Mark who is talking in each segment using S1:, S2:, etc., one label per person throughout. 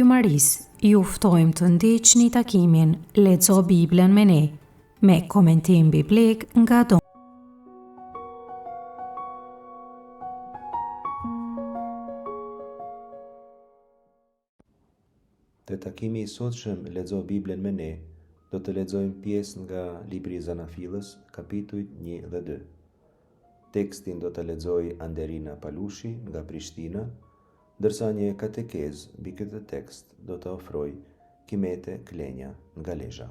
S1: Maris, ju ftojmë të ndiqni takimin Lexo Biblën me ne, me komentim biblik nga Don.
S2: Te takimi i sotshëm Lexo Biblën me ne, do të lexojmë pjesë nga libri i Zanafillës, kapitujt 1 dhe 2. Tekstin do të lexoj Anderina Palushi nga Prishtina, ndërsa një katekez mbi këtë tekst do të ofroj Kimete Klenja nga Lezhë.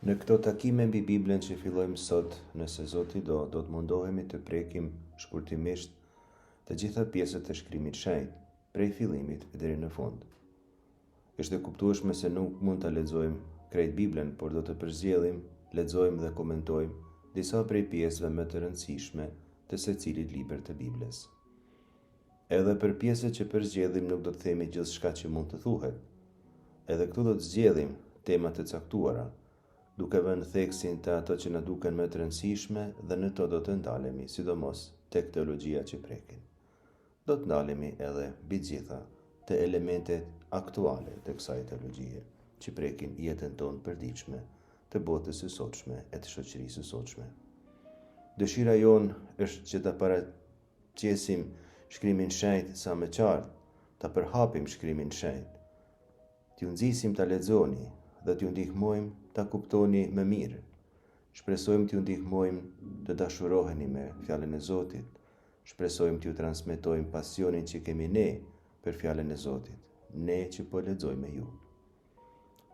S2: Në këto takime mbi Biblën që fillojmë sot, nëse Zoti do të mundohemi të prekim shkurtimisht të gjitha pjesët e shkrimit shenjtë, prej fillimit deri në fund. Është e kuptueshme se nuk mund ta lexojmë krejt Biblën, por do të përzgjellim, lexojmë dhe komentojmë disa prej pjesëve më të rëndësishme të secilit libër të Biblës. Edhe për pjesët që përzgjellim nuk do të themi gjithçka që mund të thuhet. Edhe këtu do të zgjellim tema të caktuara, duke vënë theksin të ato që na duken më të rëndësishme dhe në to do të ndalemi, sidomos tek teologjia që prekin. Do të ndalemi edhe mbi gjitha të elementet aktuale të kësaj teologjie, që prekin jetën tonë përditshme, të botës së sotshme e të shoqërisë së sotshme. Dëshira jonë është që ta paraqesim shkrimin shenjtë sa më qartë, ta përhapim shkrimin shenjtë, t'ju nxisim ta lexoni dhe t'ju ndihmojmë ta kuptoni më mirë. Shpresojmë t'ju ndihmojmë të dashuroheni me fjalën e Zotit. Shpresojmë t'ju transmetojmë pasionin që kemi ne për fjalën e Zotit, ne që po lexojmë me ju.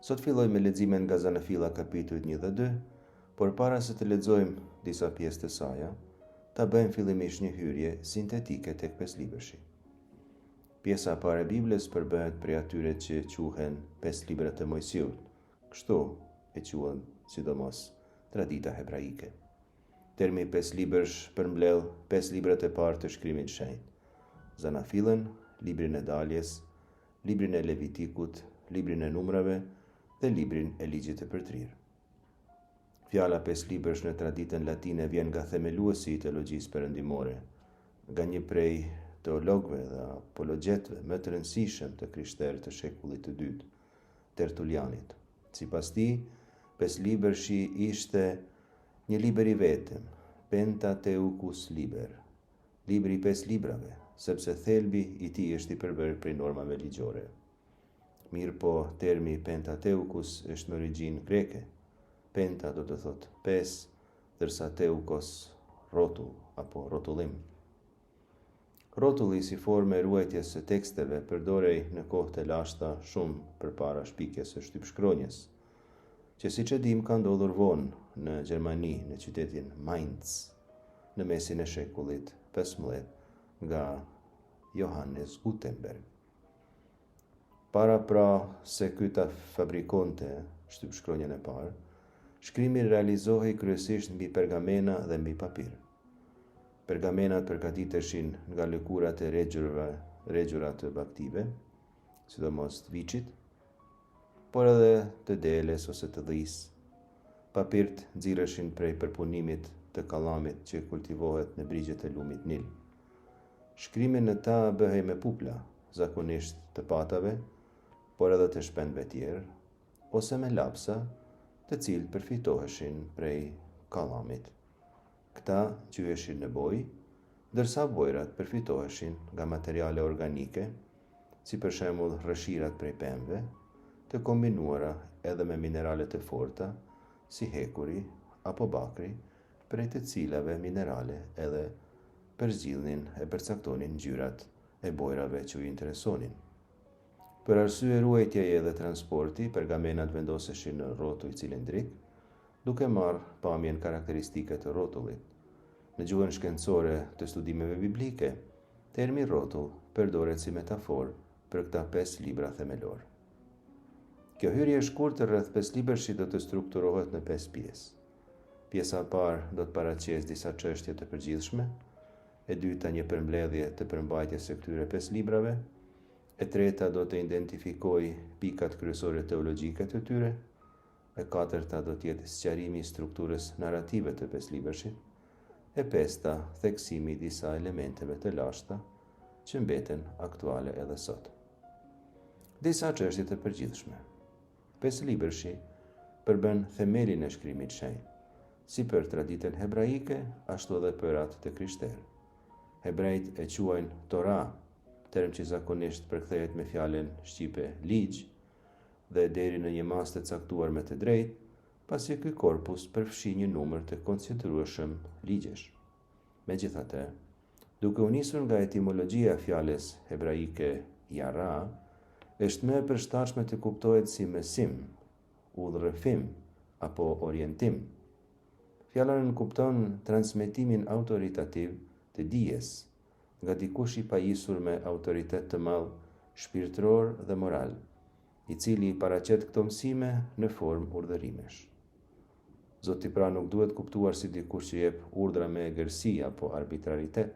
S2: Sot filloj me leximin nga Zanafilla kapitujt 1 dhe 2, por para se të lexojmë disa pjesë të saj, ta bëjmë fillimisht një hyrje sintetike tek pesëlibërshi. Pjesa e parë e Biblës përbëhet prej atyre që quhen pesë librat e Mojsiut, kështu e quhen sidomos tradita hebraike. Termi pesëlibërsh përmbledh pesë librat e parë të shkrimit shenjtë: Zanafillën, librin e Daljes, librin e Levitikut, librin e Numrave dhe librin e Ligjit të Përtrirë. Fjala pesëlibërsh në traditën latine vjen nga themeluesi i teologjisë perëndimore, nga një prej teologëve dhe apologjetëve më të rëndësishëm të krishterë të shekullit të dytë, Tertulianit. Sipas tij, pesëlibërshi ishte një libër i vetëm, Pentateukus liber, libri i pesë librave, sepse thelbi i tij është i përbërë prej normave ligjore. Mirë po, termi Pentateukus është në origjinë greke. Penta do të thotë pesë, ndërsa teukos rrotull apo rrotullim. Rrotulli si formë e ruajtjes së teksteve përdorej në kohë të lashta shumë përpara shpikjes së shtypshkronjës, që siç e dim ka ndodhur vonë në Gjermani, në qytetin Mainz, në mesin e shekullit 15 nga Johannes Gutenberg. Para se ky ta fabrikonte shtypshkronjën e parë, shkrimi realizohej kryesisht mbi pergamena dhe mbi papir. Pergamenat përgatiteshin nga lëkurat e rregjura të baktive, sidomos të viçit, por edhe të deles ose të dhis. Papirt nxirreshin prej përpunimit të kallamit që kultivohet në brigjet e lumit Nil. Shkrimi në ta bëhej me pupla, zakonisht të patave, por edhe të shpendëve tjerë, ose me lapsa, të cilët përfitoheshin prej kallamit. Këta quheshin në bojë, ndërsa bojrat përfitoheshin nga materiale organike, si për shembull rrëshirat prej pemëve, të kombinuara edhe me minerale të forta, si hekuri apo bakri, prej të cilave minerale edhe përzgjidhnin e përcaktonin ngjyrat e bojrave që u interesonin. Për arsye ruajtjeje dhe transporti, pergamenat vendoseshin në rrotull cilindrik, duke marrë pamjen karakteristike të rrotullit. Në gjuhën shkencore të studimeve biblike, termi rrotull përdoret si metaforë për këta pesë libra themelor. Kjo hyrje e shkurtër rreth pesëlibërshit do të strukturohet në 5 pjesë. Pjesa e parë do të paraqesë disa çështje të përgjithshme, e dyta një përmbledhje të përmbajtjes së këtyre 5 librave, e treta do të identifikojë pikat kryesore teologjike të tyre, e katërta do të jetë sqarimi i strukturës narrative të pesëlibërshit, e pesta theksimi i disa elementeve të lashta që mbeten aktuale edhe sot. Disa çështje të përgjithshme. 5 libërshi përbën themelin e shkrimit shenjtë, si për traditën hebraike, ashtu edhe për atë të krishterë. Hebrejt e quajnë Tora, term që zakonisht përkthehet me fjalën shqipe ligj, dhe deri në një mas të caktuar me të drejtë, pasi ky korpus përfshi një numër të konsiderueshëm ligjesh. Megjithatë, duke u nisur nga etimologjia e fjalës hebraike yara, është më e përshtatshme të kuptohet si mësim, udhërrëfim apo orientim. Fjala nënkupton transmetimin autoritativ të dijes nga dikush i pajisur me autoritet të madh shpirtëror dhe moral, i cili paraqet këto mësime në formë urdhërimesh. Zoti pra nuk duhet kuptuar si dikush që jep urdhra me egërsi apo arbitraritet,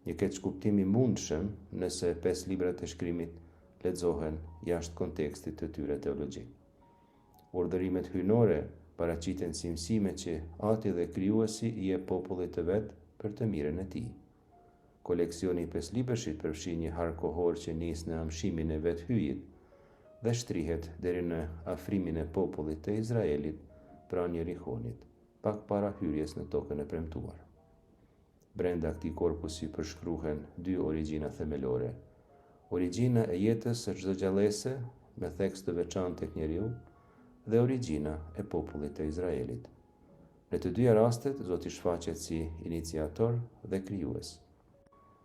S2: një keqkuptim i mundshëm nëse 5 librat e shkrimit lexohen jashtë kontekstit të tyre teologjik. Urdhërimet hyjnore paraqiten si mësime që Ati dhe Krijuesi i jep popullit të vet për të mirën e tij. Koleksioni i 5 libërshit përfshi një har kohor që nis në amshimin e vethyjit dhe shtrihet deri në afrimin e popullit të Izraelit pranë Jerihonit, pak para hyrjes në tokën e premtuar. Brenda këtij korpusi përshkruhen 2 origjina themelore: origjina e jetës së çdo gjallëse me theks të veçantë tek njeriu dhe origjina e popullit të Izraelit. Në të dyja rastet, Zoti shfaqet si iniciator dhe krijues.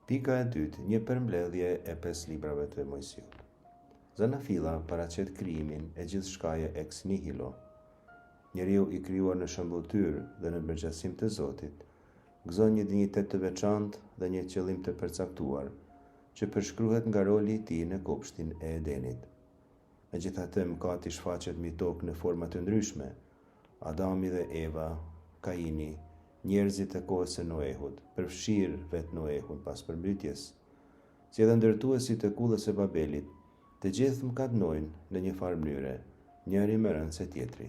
S2: Pika e dytë, një përmbledhje e 5 librave të Mojsiut. Zanafilla paraqet krijimin e gjithçkaje ex nihilo. Njeriu i krijuar në shëmbulltyr dhe në përgjegjësim të Zotit, gëzon një dinjitet të veçantë dhe një qëllim të përcaktuar, që përshkruhet nga roli i tij në kopshtin e Edenit. Megjithatë, mëkati shfaqet mbi tokë në forma të ndryshme: Adami dhe Eva, Kaini, njerëzit e kohës së Noehut, përfshirë vetë Noehun pas përmbytjes, si edhe ndërtuesit e kullës së Babelit, të gjithë mëkatnojnë në një farë mënyre, njëri më rënd se tjetri.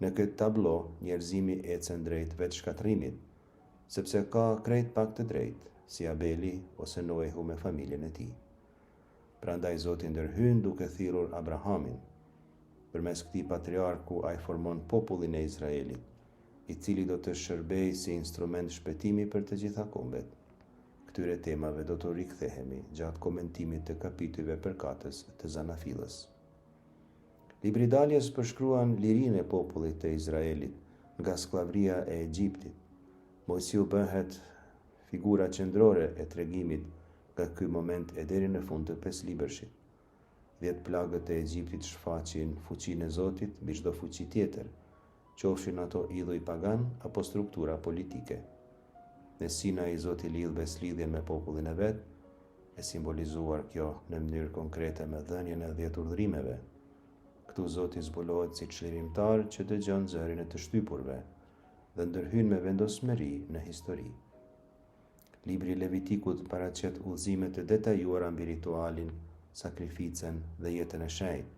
S2: Në këtë tablo, njerëzimi ecën drejt vetë shkatrimit, sepse ka krejt pak të drejtë, si Abeli ose Noehu me familjen e tij. Prandaj Zoti ndërhyn duke thirrur Abrahamin. Përmes këtij patriarku ai formon popullin e Izraelit, i cili do të shërbejë si instrument shpëtimi për të gjitha kombet. Këtyre temave do të rikthehemi gjatë komentimit të kapitujve përkatës të Zanafillës. Libri i Daljes përshkruan lirinë e popullit të Izraelit nga skllavëria e Egjiptit. Mojsiu bëhet figura qendrore e tregimit nga ky moment e deri në fund të 5 libërshit. 10 plagët e Egjiptit shfaqin fuqinë e Zotit mbi çdo fuqi tjetër, qofshin ato idhuj pagan apo struktura politike. Në Sinai Zoti lidh beslidhjen me popullin e vet, e simbolizuar kjo në mënyrë konkrete me dhënien e 10 urdhërimeve. Këtu Zoti zbulohet si çlirimtar që dëgjon zërin e të shtypurve dhe ndërhyn me vendosmëri në histori. Libri i Levitikut paraqet udhëzime të detajuara mbi ritualin, sakrificën dhe jetën e shenjtë.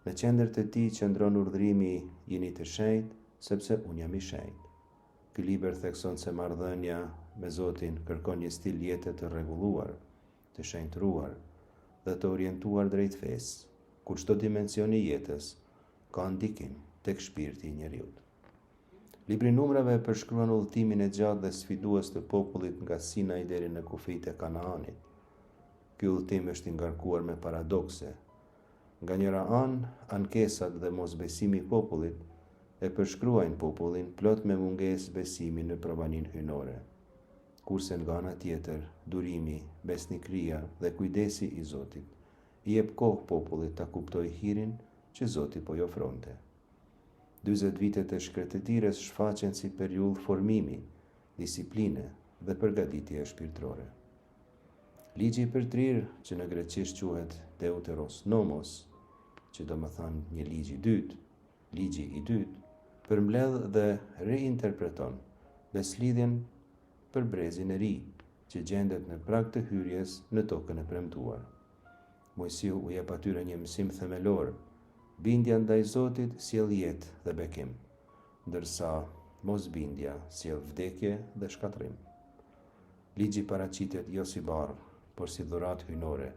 S2: Në qendër të tij qëndron urdhrimi jeni të shenjtë, sepse unë jam i shenjtë. Ky libër thekson se marrëdhënia me Zotin kërkon një stil jete të rregulluar, të shenjtëruar dhe të orientuar drejt fesë, ku çdo dimension i jetës ka ndikim tek shpirti i njeriut. Libri i Numrave përshkruan udhëtimin e gjatë dhe sfidues të popullit nga Sinai deri në kufijtë e Kanaanit. Ky udhëtim është i ngarkuar me paradokse. Nga njëra anë, ankesat dhe mosbesimi i popullit e përshkruajnë popullin plot me mungesë besimi në provaninë hyjnore. Kurse nga ana tjetër, durimi, besnikëria dhe kujdesi i Zotit i jep kohë popullit ta kuptojë hirin që Zoti po i ofronte. 40 vitet e shkretëtirës shfaqen si periudhë formimi, disipline dhe përgatitje shpirtërore. Ligji i përtrirë, që në greqisht quhet Deuteros Nomos, që do më thënë një ligji i dytë, përmbledh dhe reinterpreton beslidhjen për brezin e ri, që gjendet në prag të hyrjes në tokën e premtuar. Mojsiu u jep atyre një mësim themelor: bindja ndaj Zotit sjell jetë dhe bekim, ndërsa mosbindja sjell vdekje dhe shkatrim. Ligji paraqitet jo si barr, por si dhuratë hyjnore,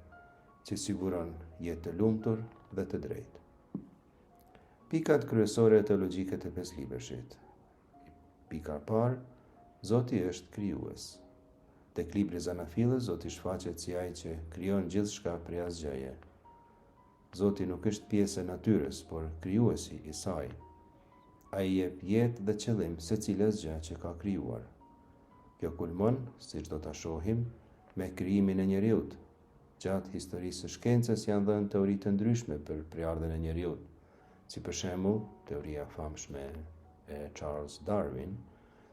S2: që siguron jetë të lumtur dhe të drejtë. Pikat kryesore teologjike të pesëlibërshit. Pika e parë, Zoti është krijues. Tek libri Zanafillës, Zoti shfaqet si ai që krijon gjithçka prej asgjëje. Zoti nuk është pjesë e natyrës, por krijuesi i saj. Ai jep jetë dhe qëllim secilës gjë që ka krijuar. Kjo kulmon, siç do ta shohim, me krijimin e njerëzit. Gjatë historisë së shkencës janë dhënë teori të ndryshme për prejardhjen e njerëzit, si për shembull teoria famshme e Charles Darwin,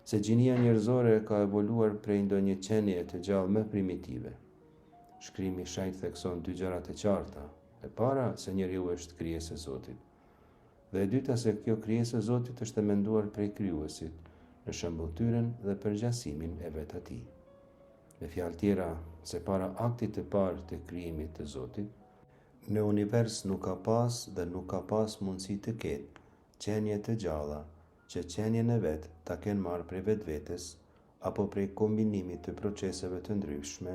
S2: se gjinia njerëzore ka evoluar prej ndonjë qenie të gjallë më primitive. Shkrimi i shenjtë thekson dy gjërat e qarta. E para, se njeriu është krijesë e Zotit. Dhe e dyta, se kjo krijesë e Zotit është e menduar prej krijuesit në shëmbulltyrën dhe përgjasimin e vetë atij. Me fjalë tjera, se para aktit të parë të krijimit të Zotit, në univers nuk ka pas dhe nuk ka pas mundësi të ketë qenie të gjalla që qenien e vetë ta kenë marrë prej vetvetes apo prej kombinimit të proceseve të ndryshme,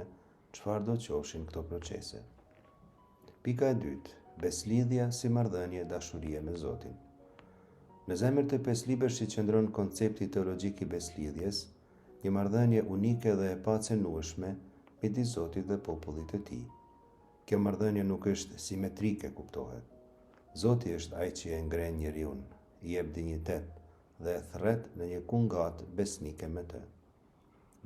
S2: çfarë do qofshin këto procese. Pika e dytë, beslidhja si marrëdhënie dashurie me Zotin. Në zemër të pesëlibërshit qëndron koncepti teologjik i beslidhjes, një marrëdhënie unike dhe e pacenueshme midis Zotit dhe popullit të tij. Kjo marrëdhënie nuk është simetrike, kuptohet. Zoti është ai që e ngren njeriu, i jep dinjitet dhe e thret në një kungat besnike me të.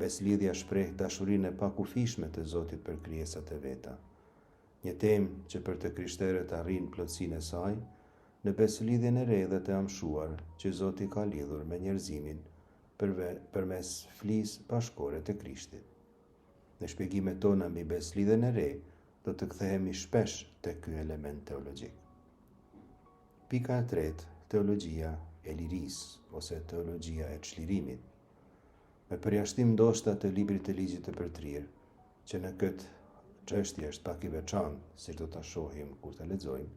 S2: Beslidhja shpreh dashurinë e pakufishme të Zotit për krijesat e veta. Një temë që për të krishterët arrin plotësinë e saj, në beslidhjen e re dhe të amshuar që Zoti ka lidhur me njerëzimin përmes flisë bashkore të Krishtit. Në shpjegimet tona mbi beslidhjen e re, do të kthehemi shpesh te ky element teologjik. Pika e tretë, teologjia e lirisë ose teologjia e çlirimit. Me përjashtim ndoshta të librit të ligjit të përtrirë, që në këtë çështje është pak i veçantë, siç do ta shohim kur ta lexojmë,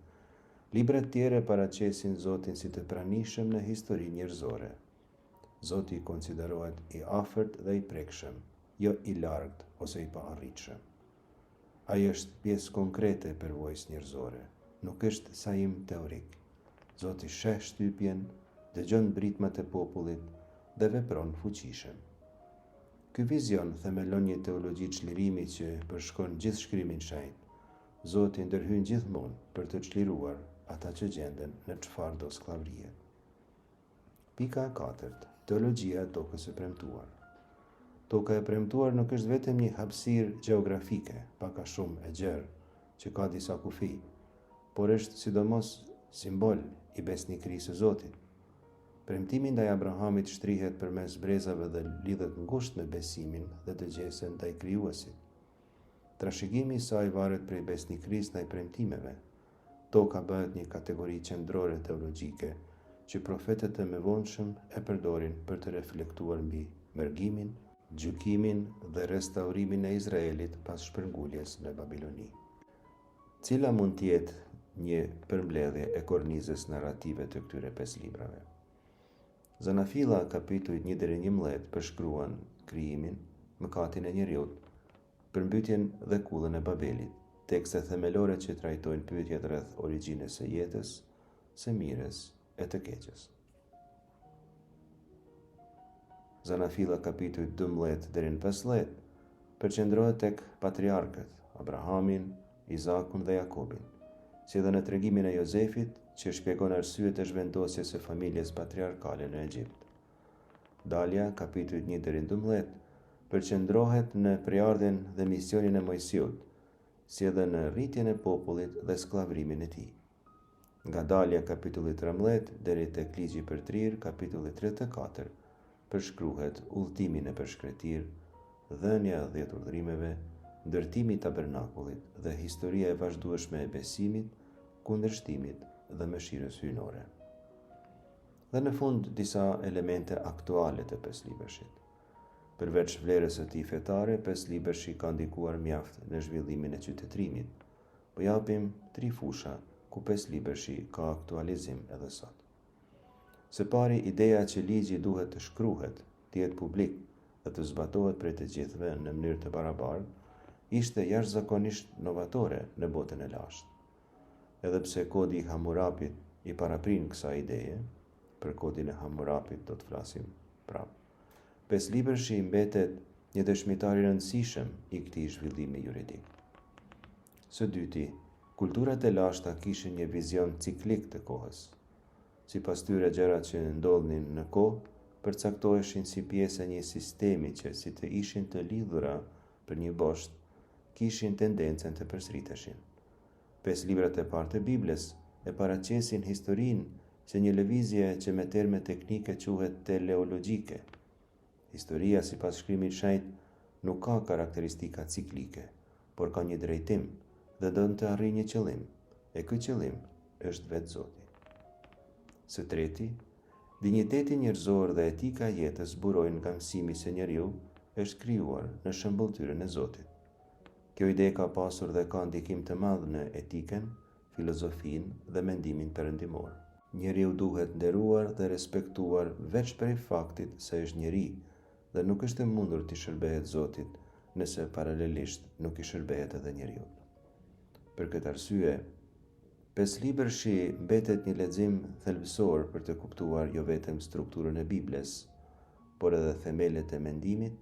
S2: librat tjera paraqesin Zotin si të pranishëm në historinë njerëzore. Zoti konsiderohet i afërt dhe i prekshëm, jo i largët ose i paarritshëm. Ai është pjesë konkrete e përvojës njerëzore, nuk është sajim teorik. Zoti sheh shtypjen, dëgjon britmat e popullit dhe vepron fuqishëm. Ky vizion themelon një teologji çlirimi që përshkon gjithë shkrimin shenjtë. Zoti ndërhyn gjithmonë për të çliruar ata që gjenden në çfarëdo skllavrie. Pika e katërt, teologjia e tokës së premtuar. Toka e premtuar nuk është vetëm një hapësirë gjeografike, pak a shumë e gjerë, që ka disa kufi, por është sidomos simbol i besnikërisë së Zotit. Premtimi ndaj Abrahamit shtrihet përmes brezave dhe lidhet ngushtë me besimin dhe dëgjesën ndaj krijuesit. Trashëgimi i saj varet prej besnikërisë ndaj premtimeve. Toka bëhet një kategori qendrore teologjike që profetët e mëvonshëm e përdorin për të reflektuar mbi mërgimin, gjykimin dhe restaurimin e Izraelit pas shpërnguljes në Babiloni. Cila mund të jetë një përmbledhje e kornizës narrative të këtyre 5 librave? Zanafilla kapitujt 1-11 përshkruan krijimin, mëkatin e njerëzit, përmbytjen dhe kullën e Babelit, tekste themelore që trajtojnë pyetjet rreth origjinës së jetës, së mirës e të keqes. Zanafilla kapitujt 12-15 përqendrohet tek patriarkët, Abrahamin, Izakun dhe Jakobin, si edhe në tregimin e Jozefit që shpjegon arsyet e zhvendosjes së familjes patriarkale në Egjipt. Dalja, kapitujt 1-12, përqendrohet në prejardhjen dhe misionin e Mojsiut, si edhe në rritjen e popullit dhe skllavërimin e tij. Nga Dalja, kapitulli 13 deri tek Ligji i Përtrirë, kapitulli 34, përshkruhet udhëtimi në përshkretir, dhënia e 10 urdhërimeve, ndërtimi i tabernakullit dhe historia e vazhdueshme e besimit, kundërshtimit dhe mëshirës hyjnore. Dhe në fund disa elemente aktuale të pesëlibërshit. Përveç vlerës së tij fetare, pesëlibërshi ka ndikuar mjaft në zhvillimin e qytetërimit. Po japim 3 fusha ku pesëlibërshi ka aktualizim edhe sot. Së pari, ideja që ligji duhet të shkruhet, të jetë publik dhe të zbatohet prej të gjithëve në mënyrë të barabartë, ishte jashtëzakonisht novatore në botën e lashtë. Edhe pse kodi i Hammurapit i paraprin kësaj ideje, për kodin e Hammurapit do të flasim prapë. Pesëlibërshi mbetet një dëshmitar i rëndësishëm i këtij zhvillimi juridik. Së dyti, kulturat e lashta kishin një vizion ciklik të kohës. Sipas tyre, gjërat që ndodhnin në kohë përcaktoheshin si pjesë e një sistemi që, si të ishin të lidhura për një bosht, kishin tendencën të përsëriteshin. Pesë librat e parë të Biblës e paraqesin historinë si një lëvizje që me terme teknike quhet teleologjike. Historia, sipas shkrimit të shenjtë, nuk ka karakteristika ciklike, por ka një drejtim dhe don të arrijë një qëllim, e ky qëllim është vetë Zoti. Së treti, dinjiteti njerëzor dhe etika e jetës burojnë nga mësimi se njeriu është krijuar në shëmbulltyrën e Zotit. Kjo ide ka pasur dhe ka ndikim të madh në etikën, filozofinë dhe mendimin perëndimor. Njeriu duhet nderuar dhe respektuar veç prej faktit se është njeri dhe nuk është e mundur të shërbehet Zotit nëse paralelisht nuk i shërbehet edhe njeriu. Për këtë arsye, pesëlibërshi mbetet një lexim thelbësor për të kuptuar jo vetëm strukturën e Biblës, por edhe themelet e mendimit,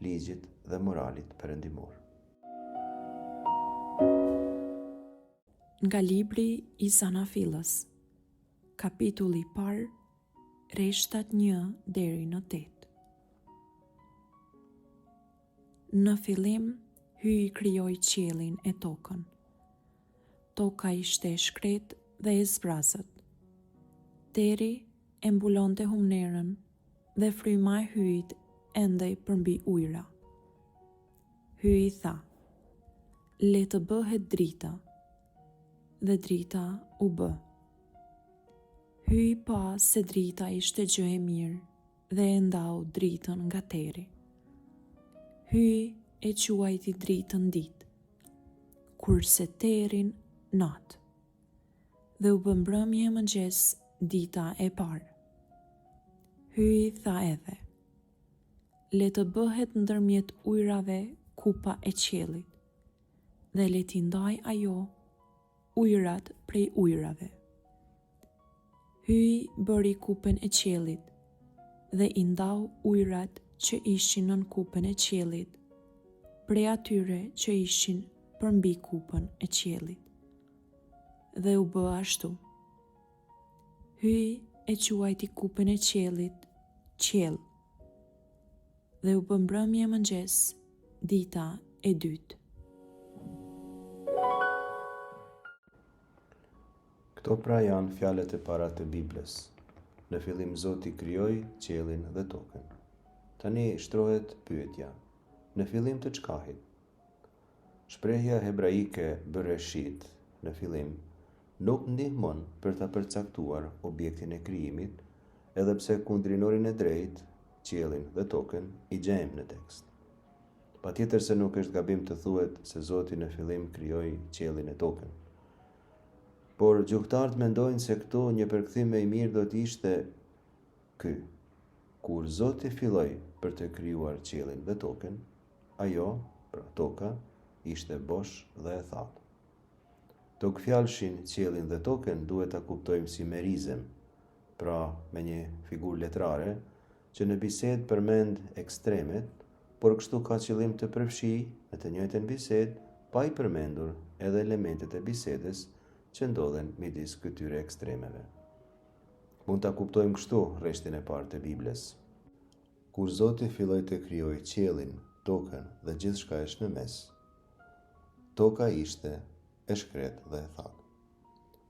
S2: ligjit dhe moralit perëndimor.
S3: Nga libri i Zanafillës, kapitulli i parë, rreshtat 1 deri në 8. Në fillim hyi krijoi qiellin e tokën. Toka ishte e shkretë dhe e zbrazët. Teri e mbulonte humnerën dhe fryma e hyjit endej përmbi ujëra. Hyi tha: "Le të bëhet drita." Dhe drita u bë. Hyi pa se drita ishte gjë e mirë dhe e ndau dritën nga teri. Hyi e quajti dritën ditë, kurse terin natë. Dhe u bë mbrëmje mëngjes dita e parë. Hyi tha edhe: "Le të bëhet ndërmjet ujrave kupa e qiellit, dhe le t'i ndaj ajo ujrat prej ujrave." Hyi bëri kupën e qiellit dhe i ndau ujrat që ishin nën kupën e qiellit prej atyre që ishin përmbi kupën e qiellit. Dhe u bë ashtu. Hyi e quajti kupën e qiellit qiell. Dhe u bë mbrëmje mëngjes dita e dytë.
S2: Këto pra janë fjalët e para të Biblës. Në fillim Zoti krijoi qiellin dhe tokën. Tani shtrohet pyetja: në fillim të çkahit? Shprehja hebraike bereshit, në fillim, nuk ndihmon për ta përcaktuar objektin e krijimit, edhe pse kundrinorin e drejtë, qiellin dhe tokën, i gjejmë në tekst. Patjetër se nuk është gabim të thuhet se Zoti në fillim krijoi qiellin e tokën. Por gjuhëtarët mendojnë se këto një përkthim më i mirë do të ishte ky: kur Zoti filloi për të krijuar qiellin dhe tokën, ajo, pra toka, ishte bosh dhe e thatë. Tokfjalshin qiellin dhe tokën duhet ta kuptojmë si merizem, pra me një figurë letrare që në bisedë përmend ekstremet, por kështu ka qëllim të përfshijë në të njëjtën bisedë pa i përmendur edhe elementet e bisedës që ndodhen midis këtyre ekstremeve. Mund ta kuptojmë kështu rreshtin e parë të Biblës. Kur Zoti filloi të krijojë qiellin, tokën dhe gjithçka është në mes, toka ishte e shkretë dhe e thatë.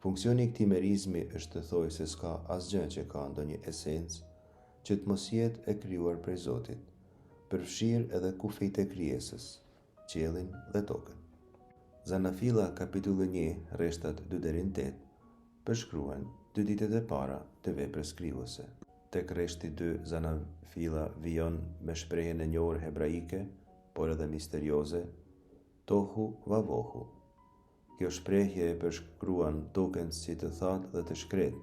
S2: Funksioni i këtij merizmi është të thojë se s'ka asgjë që ka ndonjë esencë që të mos jetë e krijuar prej Zotit, përfshirë edhe kufijtë e krijesës, qiellin dhe tokën. Zanafilla kapitulli 1, rreshtat 2 deri në 8, përshkruan 2 ditët e para të veprës krijuese. Tek rreshti 2, Zanafilla vijon me shprehjen e njohur hebraike, por edhe misterioze, tohu vavohu. Kjo shprehje e përshkruan tokën si të thatë dhe të shkretë.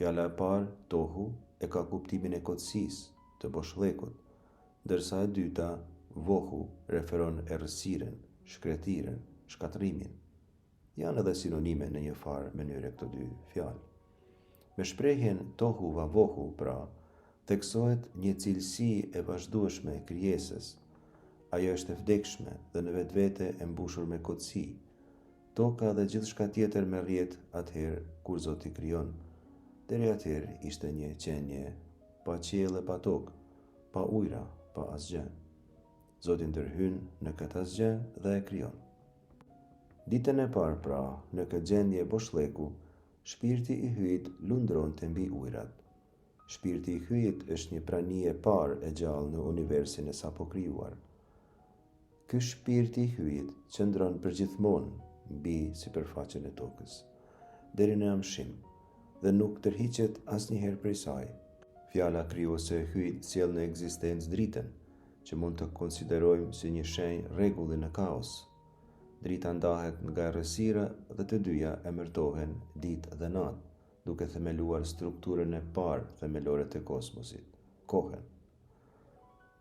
S2: Fjala e parë, tohu, e ka kuptimin e kotësisë, të boshllëkut, ndërsa e dyta, vohu, referon errësirën, shkretiren, shkatrimin. Janë edhe sinonime në një farë mënyre këto dy fjalë. Me shprehjen tohu va vohu, pra, theksohet një cilësi e vazhdueshme e krijesës. Ajo është e vdekshme dhe në vetvete e mbushur me kotësi. Toka dhe gjithçka tjetër merrjet atëherë kur Zoti krijon. Deri atëherë ishte një qenie pa qiell e pa tokë, pa ujëra, pa asgjë. Zoti ndërhyn në këtë asgjë dhe e krijon. Ditën e parë, pra, në këtë gjendje boshllëku, shpirti i hyjit lundronte mbi ujërat. Shpirti i hyjit është një prani e parë e gjallë në universin e sapo krijuar. Ky shpirti i hyjit qëndron përgjithmonë mbi sipërfaqen e tokës, deri në amshim, dhe nuk tërhiqet asnjëherë prej saj. Fjala krijuese e hyjit sjell në ekzistencë dritën, që mund të konsiderojmë si një shenjë rregulli në kaos. Drita ndahet nga errësira dhe të dyja emërtohen ditë dhe natë, duke themeluar strukturën e parë themelore të kosmosit, kohën.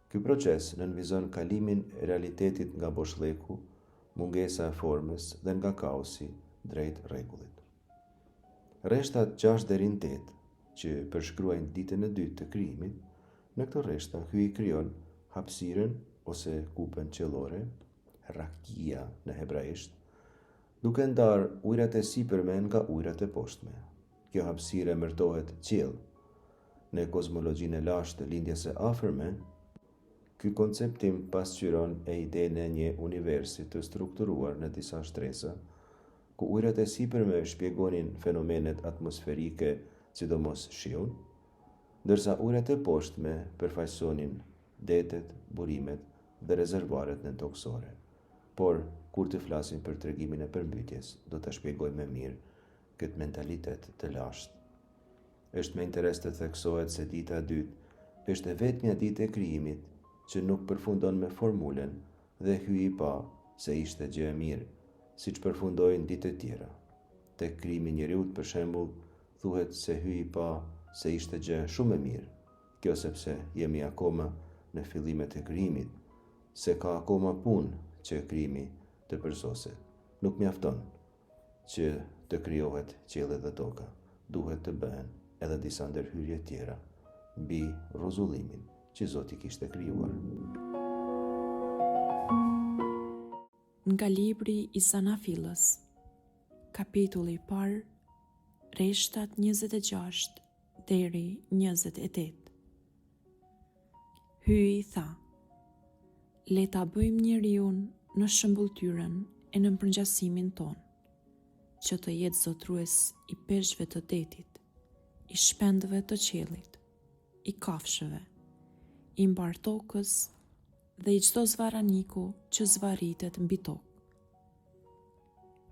S2: Ky proces nënvizon kalimin e realitetit nga boshllëku, mungesa e formës dhe nga kaosi drejt rregullit. Rreshtat 6 deri në 8, që përshkruajnë ditën e dytë të krijimit, në këto rreshta hyi krijon hapësirën ose kupën qellore, rakia në hebraisht, duke ndarë ujërat e sipërme nga ujërat e poshtme. Kjo hapësirë emërtohet qiell. Në kozmologjinë e lashtë të lindjes së afërme, ky konceptim pasqyron idenë e një universi të strukturuar në disa shtresa, ku ujërat e sipërme shpjegonin fenomenet atmosferike, sidomos shiun, ndërsa ujërat e poshtme përfaqësonin detet, burimet dhe rezervuaret nëntoksore. Por, kur të flasim për tregimin e përmbytjes, do ta shpjegojmë më mirë këtë mentalitet të lashtë. Është me interes të theksohet se dita e dytë është e vetmja ditë e krijimit që nuk përfundon me formulen dhe hyi pa se ishte gjë e mirë, siç përfundojnë ditët tjera. Tek krijimi i njeriut, për shembull, thuhet se hyi pa se ishte gjë shumë e mirë. Kjo sepse jemi akoma në fillimet e krijimit, se ka akoma punë që krijimi të përsoset. Nuk mjafton që të krijohet qielli dhe toka, duhet të bëhen edhe disa ndërhyrje tjera mbi rrozullimin që Zoti kishte krijuar.
S3: Nga libri i Zanafilës, kapitulli i parë, rreshtat 26 deri 28. Hyi i tha: le ta bëjmë njeriun në shëmbulltyrën e në përngjasimin ton, që të jetë zotrues i peshqve të detit, i shpendëve të qiellit, i kafshëve, i mbar tokës dhe i çdo zvaraniku që zvaritet mbi tokë.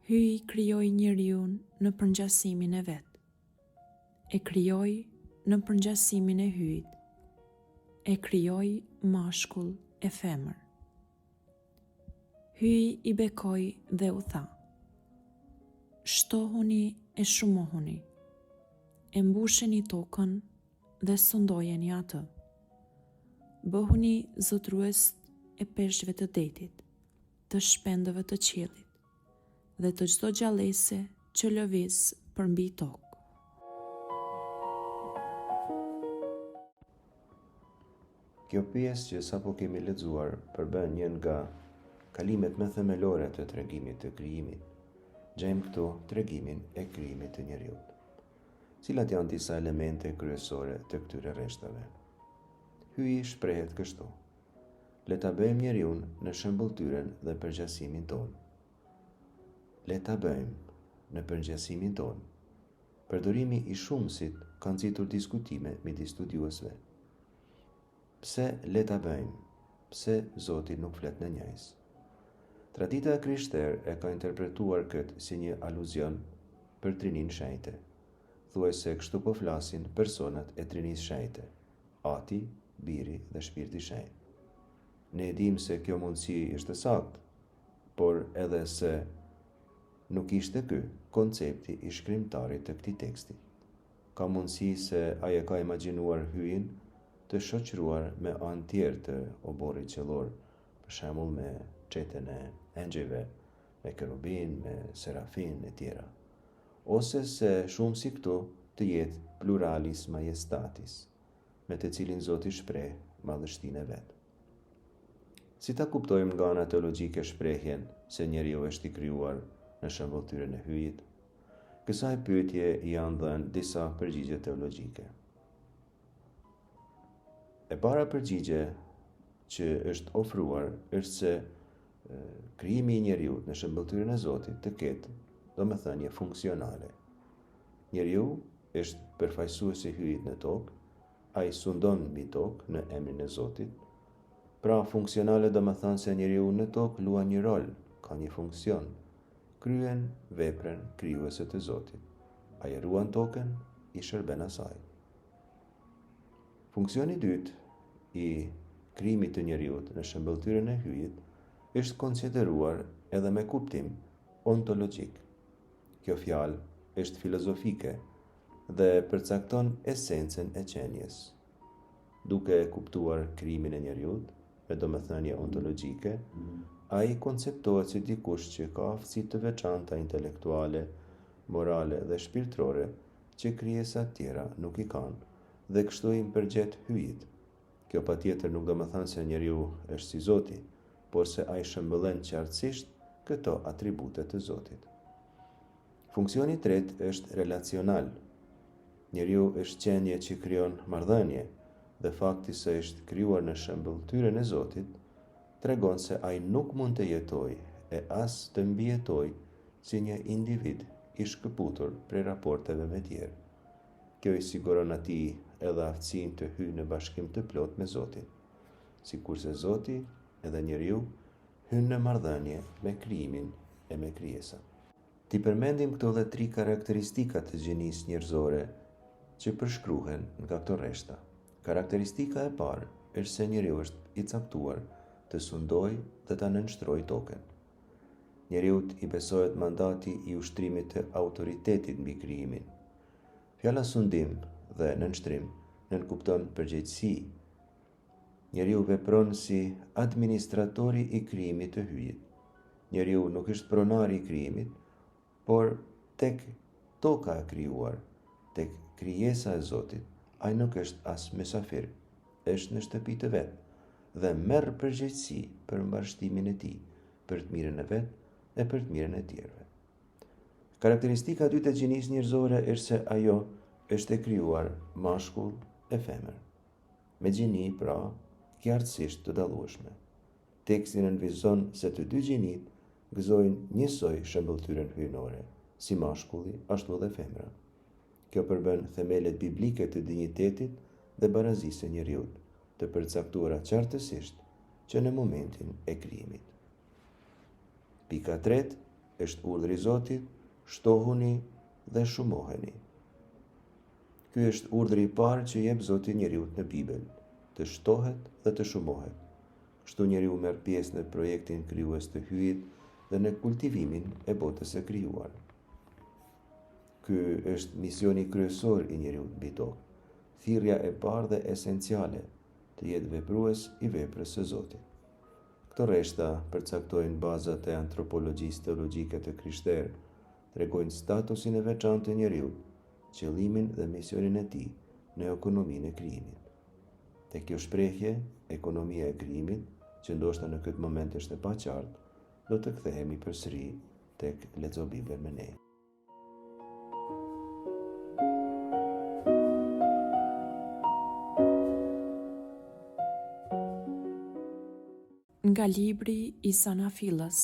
S3: Hyi krijoi njeriun në përngjasimin e vet. E krijoi në përngjasimin e hyjit. E krijoi mashkull e femër. Hyi i bekoi dhe u tha: shtohuni e shumohuni, e mbusheni tokën dhe sundojeni atë. Bëhuni zotrues e peshqve të detit, të shpendëve të qiellit dhe të çdo gjallëse që lëviz përmbi tokë.
S2: Kjo pjesë që sapo kemi lexuar përbën një nga kalimet më themelore të tregimit të krijimit. Gjejmë këtu tregimin e krijimit të njeriut. Cilat janë disa elemente kryesore të këtyre rreshtave? Hyi shprehet kështu: le ta bëjmë njeriun në shëmbulltyrën dhe përngjasimin ton. Le ta bëjmë në përngjasimin ton. Përdorimi i shumësit ka nxitur diskutime midis studiuesve. Pse le ta bëjmë? Pse Zoti nuk flet në njëjës? Tradita krishtere e ka interpretuar këtë si një aluzion për Trininë Shenjte. Thuaj se kështu po flasin personat e Trinisë Shenjte, Ati, Biri dhe Shpirti Shenjtë. Ne e dimë se kjo mundësi ishte saktë, por edhe se nuk ishte ky koncepti i shkrimtarit të këtij teksti. ka mundësi se ai e ka imagjinuar hyjin të shoqëruar me anë tjerë të oborrit qellor, për shembull me çetën e engjëjve, me kerubin, me serafin e tjera, ose se shumë si këto të jetë pluralis majestatis, me të cilin Zoti shpreh madhështinë e vet. Si ta kuptojmë nga ana teologjike shprehjen se njeriu është i krijuar në shembulltyrën e hyjit? Kësaj pyetje janë dhënë disa përgjigje teologjike. E para përgjigje që është ofruar është se krijimi i njeriut në shembulltyrën e Zotit të ketë domethënie funksionale. Njeriu është përfaqësuesi i hyjit në tokë, ai sundon mbi tokë në emrin e Zotit. Pra funksionale domethënë se njeriu në tokë luan një rol, ka një funksion, kryen veprën krijuese të Zotit. Ai ruan tokën, i shërben asaj. Funksioni i dytë i krijimit të njeriut në shembulltyrën e hyjit është konsideruar edhe me kuptim ontologjik. Kjo fjalë është filozofike dhe përcakton esencën e qenies. Duke kuptuar krijimin e njeriut me domethënie ontologjike, ai konceptohet si dikush që ka aftësi të veçanta intelektuale, morale dhe shpirtërore që krijesat tjera nuk i kanë dhe kështu i përgjet hyjit. Kjo patjetër nuk do të thonë se njeriu është si Zoti, por se ai shëmbëllen qartësisht këto atribute të Zotit. Funksioni i tretë është relacional. Njeriu është qenie që krijon marrëdhënie dhe fakti se është krijuar në shembulltyrën e Zotit tregon se ai nuk mund të jetojë e as të mbijetojë si një individ i shkëputur prej raporteve me tjerë. Kjo i siguron atij edhe aftësinë të hyjë në bashkim të plotë me Zotin, sikurse Zoti edhe njeriu hynë në marrëdhënie me krijimin e me krijesat. Ti përmendim këto dhe 3 karakteristika të gjenisë njerëzore që përshkruhen nga këto rreshta. Karakteristika e parë është se njeriu është i caktuar të sundojë dhe ta nënshtrojë tokën. Njeriut i besohet mandati i ushtrimit të autoritetit mbi krijimin. Fjala sundim dhe nënshtrim nënkupton përgjegjësi. Njeriu vepron si administratori i krijimit të hyjit. Njeriu nuk është pronari i krijimit, por tek toka e krijuar, tek krijesa e Zotit, ai nuk është as mysafir, është në shtëpi të vet dhe merr përgjegjësi për mbështimin e tij, për të mirën e vet e për të mirën e tjerëve. Karakteristika e dytë e gjinisë njerëzore është se ajo është e krijuar mashkull e femër, me gjini pra qartësisht të dallueshme. Teksti nënvizon se të dy gjinit gëzojnë njësoj shembulltyrën hyjnore, si mashkulli ashtu edhe femra. Kjo përbën themelet biblike të dinjitetit dhe barazisë së njeriut, të përcaktuara qartësisht që në momentin e krijimit. Pika 3 është urdhri i Zotit, shtohuni dhe shumoheni. Ky është urdhri i parë që jep Zoti njeriut në Bibël, të shtohet dhe të shumohet. Kështu njeriu merr pjesë në projektin krijues të hyjit dhe në kultivimin e botës së krijuar. Ky është misioni kryesor i njeriut mbi tokë, thirrja e parë dhe esenciale, të jetë veprues i veprës së Zotit. Këto rreshta përcaktojnë bazat e antropologjisë teologjike të krishterë, tregojnë statusin e veçantë të njeriut, qëllimin dhe misionin e tij në ekonominë e krijimit. Te kjo shprehje, ekonomia e krijimit, që ndoshta në këtë moment është e paqartë, do të kthehemi përsëri tek Lexo Biblen me ne.
S3: Nga libri i Sanafillës,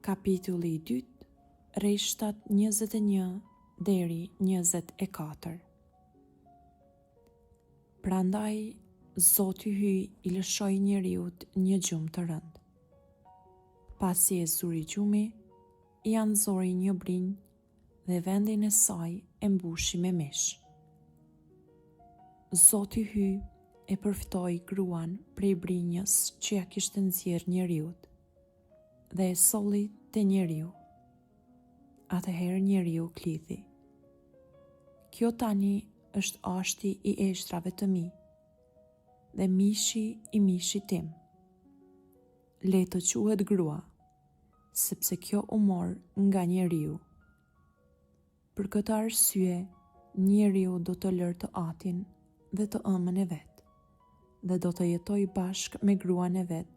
S3: kapitulli 2, rreshtat 21 deri 24. Prandaj Zoti hyj i lëshoi njeriut një gjumë të rëndë. Pasi e zuri gjumi, i anëzori një brinjë dhe vendin e saj e mbushi me mish. Zoti hyj e përftoi gruan prej brinjës që ja kishte nxjerrë njeriut dhe e solli te njeriu. Atëherë njeriu klidhi. Kjo tani është ashti i eshtrave të mi dhe mishi i mishit tim. Le të quhet grua, sepse kjo u mor nga njeriu. Për këtë arsye, njeriu do të lërë të atin dhe të ëmën e vet, dhe do të jetoj bashk me gruan e vet,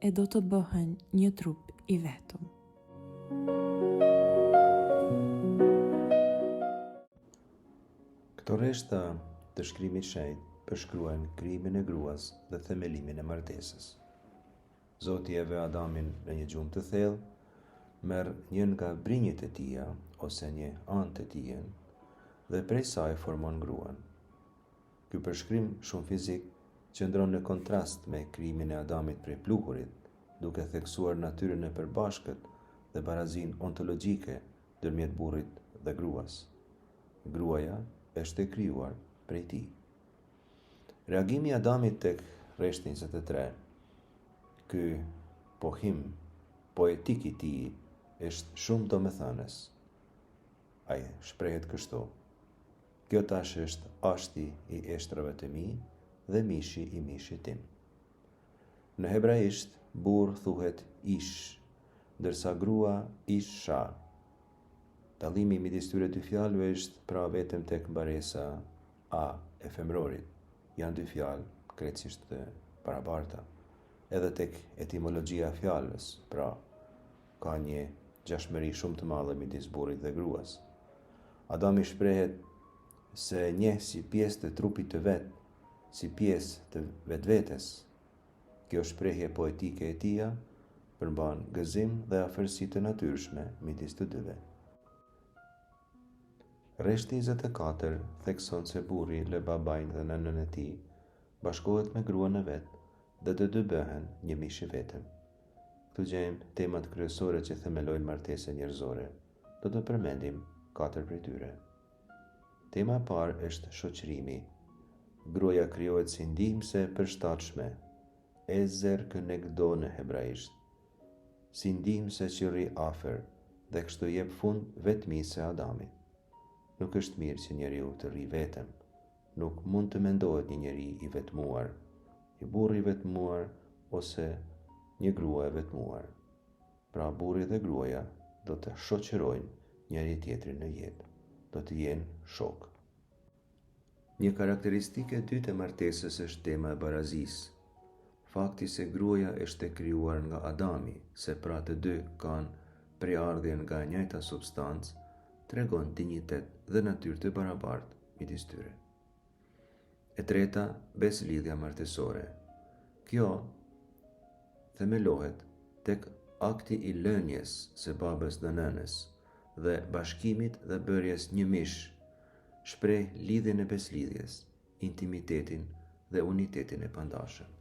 S3: e do të bëhen një trup i vetëm.
S2: Këto rreshta të shkrimit shenjtë përshkruajnë krijimin e gruas dhe themelimin e martesës. Zoti e ve Adamin në një gjumë të thellë, merr një nga brinjët e tija ose një anë të tijen dhe prej saj formon gruan. Ky përshkrim shumë fizik qëndron në kontrast me krijimin e Adamit prej pluhurit, duke theksuar natyrën e përbashkët dhe barazinë ontologjike ndërmjet burrit dhe gruas. Gruaja është e krijuar prej tij. Reagimi i Adamit tek rreshti 23, ky pohim poetik i tij është shumë domethënës. Ai shprehet kështu: kjo tash është ashti i eshtrave të mi dhe mishi i mishit tim. Në hebraisht, burr thuhet ish, ndërsa grua isha. Dallimi midis këtyre dy fjalëve është pra vetëm tek mbaresa a e femrorit. Janë dy fjalë krejtësisht të barabarta. Edhe tek etimologjia e fjalës, pra ka një gjashmëri shumë të madhe midis burrit dhe gruas. Adami shprehet se njeh si pjesë të trupit të vet, si pjesë të vetvetes. Kjo shprehje poetike e tija përmban gëzim dhe afërsi të natyrshme midis të dyve. Rreshti 24 thekson se burri le babajnë dhe nënën e tij bashkohet me gruan e vet dhe të dy bëhen një mish i vetëm. Këtu gjejmë temat kryesore që themelojnë martesën njerëzore. Do të përmendim 4 prej tyre. Tema e parë është shoqërimi. Gruaja krijohet si ndihmëse e përshtatshme, ezer kënegdo në hebraisht, si ndihmëse që rri afër dhe kështu jep fund vetmisë së Adamit. Nuk është mirë që njeriu të rri vetëm. Nuk mund të mendohet një njeri i vetmuar, një burr i vetmuar ose një grua e vetmuar. Pra burri dhe gruaja do të shoqërojnë njëri tjetrin në jetë, do të jenë shok. Një karakteristike e dytë e martesës është tema e barazisë. Fakti se gruaja është e krijuar nga Adami, se pra të dy kanë preardhjen nga e njëjta substancë, tregon dinjitet dhe natyrë të barabartë midis tyre. E treta, beslidhja martesore. Kjo themelohet tek akti i lënjes së babës dhe nënës dhe bashkimit dhe bërjes një mish, shpreh lidhjen e beslidhjes, intimitetin dhe unitetin e pandashëm.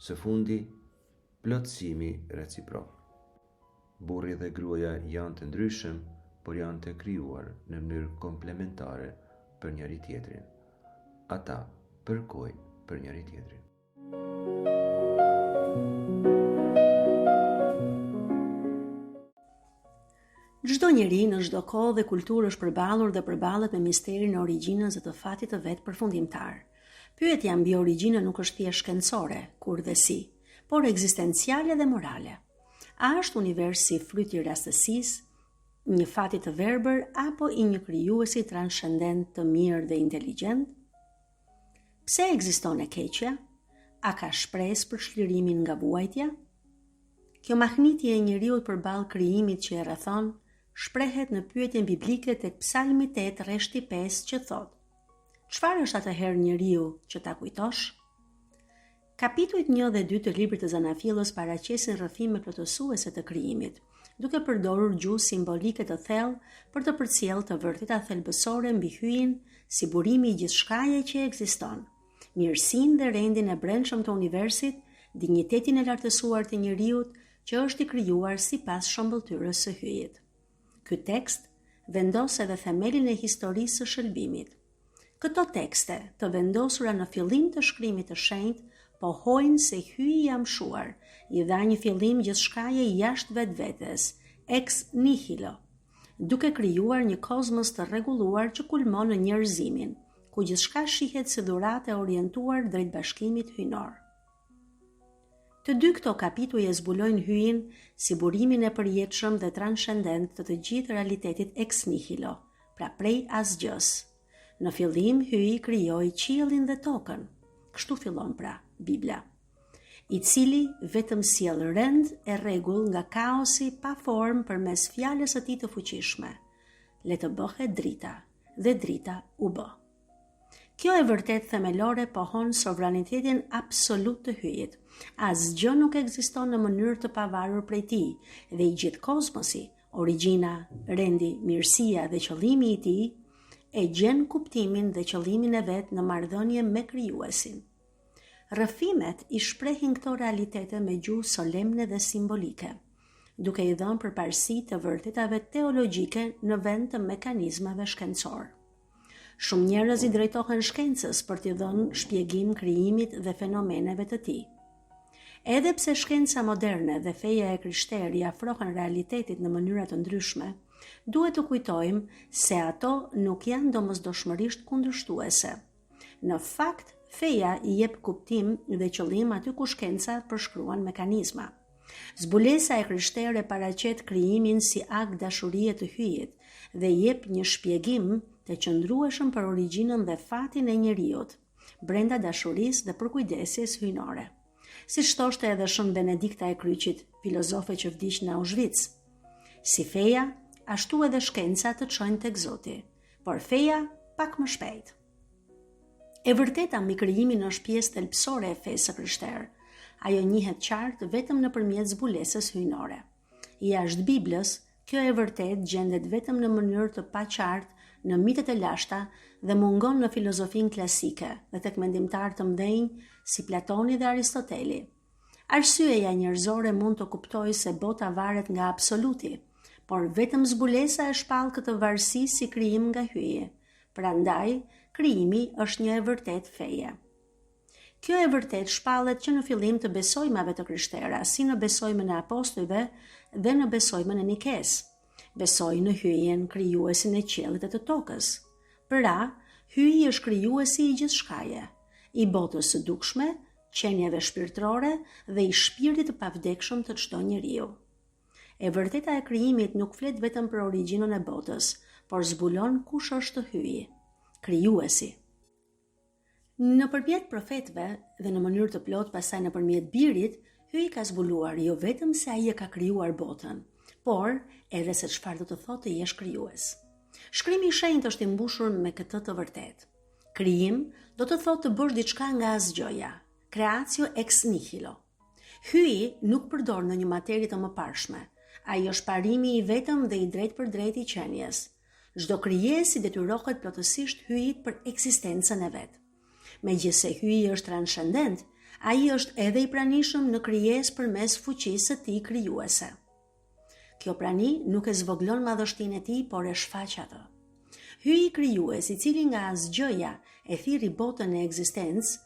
S2: Së fundi, plotësimi reciprok. Burri dhe gruaja janë të ndryshëm, por janë të krijuar në mënyrë komplementare për njëri tjetrin. Ata përkojnë për njëri tjetrin.
S4: Çdo njeri në çdo kohë dhe kulturë është përballur dhe përballet me misterin e origjinës dhe të fatit të vet përfundimtar. Pyetja mbi origjinën nuk është thjesht shkencore, kur dhe si, por ekzistenciale dhe morale. A është universi fryti i rastësisë, një fati të verbër apo i një krijuesi transcendent të mirë dhe inteligjent? Pse ekziston e keqja? A ka shpresë për shlirimin nga vuajtja? Kjo mahnitje e njeriut përballë krijimit që e rrethon shprehet në pyetjen biblike tek Psalmi 8 rreshti 5 që thotë: çfarë është atëherë njeriu që ta kujtosh? Kapitujt 1 dhe 2 të librit të Zanafillës paraqesin rrëfime plotësuese të krijimit, duke përdorur gjuhë simbolike të thellë për të përcjellë të vërteta thelbësore mbi hyjin si burimi i gjithçkaje që ekziston, mirësinë dhe rendin e brendshëm të universit, dinjitetin e lartësuar të njeriut që është i krijuar sipas shëmbëltyrës së hyjit. Ky tekst vendos edhe themelin e historisë së shëlbimit. Këto tekste, të vendosura në fillim të shkrimit të shenjtë, pohojnë se hyji i amshuar i dha një fillim gjithçkaje jashtë vetvetes, ex nihilo. duke krijuar një kozmos të rregulluar që kulmon në njerëzimin, ku gjithçka shihet si dhuratë e orientuar drejt bashkimit hyjnor. Të dy këto kapituj e zbulojnë hyjin si burimin e përjetshëm dhe transcendent të gjithë realitetit ex nihilo, pra prej asgjës. Në fillim hyji krijoi qiellin dhe tokën. Kështu fillon pra Bibla, i cili vetëm sjell rend e rregull nga kaosi pa formë përmes fjalës së tij të fuqishme. Le të bëhet drita, dhe drita u bë. Kjo e vërtet themelore pohon sovranitetin absolut të hyjit. Asgjë nuk ekziston në mënyrë të pavarur prej tij, dhe i gjithë kozmosi, origjina, rendi, mirësia dhe qëllimi i tij e gjen kuptimin dhe qëllimin e vet në marrëdhënie me krijuesin. Rrëfimet i shprehin këto realitete me gjuhë solemne dhe simbolike, duke i dhënë përparësi të vërtetave teologjike në vend të mekanizmave shkencor. Shumë njerëz i drejtohen shkencës për t'i dhënë shpjegim krijimit dhe fenomeneve të tij. Edhe pse shkenca moderne dhe feja e krishterë i afrohen realitetit në mënyra të ndryshme, duhet të kujtojmë se ato nuk janë domosdoshmërisht kundërshtuese. Në fakt, feja i jep kuptim dhe qëllim aty ku shkenca përshkruan mekanizma. Zbulesa e krishtere paraqet krijimin si akt dashurie të hyjit dhe jep një shpjegim të qëndrueshëm për origjinën dhe fatin e njeriut, brenda dashurisë dhe përkujdesjes hyjnore. Siç thoshte edhe Shën Benedikta e Kryqit, filozofe që vdiq në Auschwitz. Si feja, ashtu edhe shkenca të çojnë tek Zoti, por feja pak më shpejt. E vërteta mbi krijimin është pjesë thelbësore e fesë së krishterë. Ajo njihet qartë vetëm nëpërmjet zbulesës hyjnore. Jashtë Biblës, kjo e vërtet gjendet vetëm në mënyrë të paqartë në mitet e lashta dhe mungon në filozofinë klasike dhe tek mendimtarë të mëdhenj si Platoni dhe Aristoteli. Arsyeja njerëzore mund të kuptojë se bota varet nga absoluti, por vetëm zbulesa e shpall këtë varësi si krijim nga hyji. Prandaj, krijimi është një e vërtet feje. Kjo e vërtet shpallet që në fillim të besojmave të krishtera, si në besojmën e apostujve dhe në besojmën e Nikes. Besoj në hyjin krijuesin e qiellit e të tokës. Pra, hyji është krijuesi i gjithçkaje, i botës së dukshme, qenieve shpirtërore dhe i shpirtit të pavdekshëm të çdo njeriu. E vërteta e krijimit nuk flet vetëm për origjinën e botës, por zbulon kush është hyji, krijuesi. Nëpërmjet profetëve dhe në mënyrë të plot pastaj nëpërmjet birit, hyji ka zbuluar jo vetëm se ai e ka krijuar botën, por edhe se çfarë do të thotë të jesh krijues. Shkrimi i shenjtë është i mbushur me këtë të vërtetë. Krijim do të thotë të bësh diçka nga asgjëja, creatio ex nihilo. Hyji nuk përdor në një materi të mëparshme. Ai është parimi i vetëm dhe i drejt për drejt i qenies. Çdo krijesë detyrohet plotësisht hyjit për ekzistencën e vet. Megjithse hyji është transcendent, ai është edhe i pranishëm në krijesë përmes fuqisë së tij krijuese. Kjo prani nuk e zvoglon madhështinë e tij, por e shfaq atë. Hyji krijues, i cili nga asgjëja e thirrri botën në ekzistencë,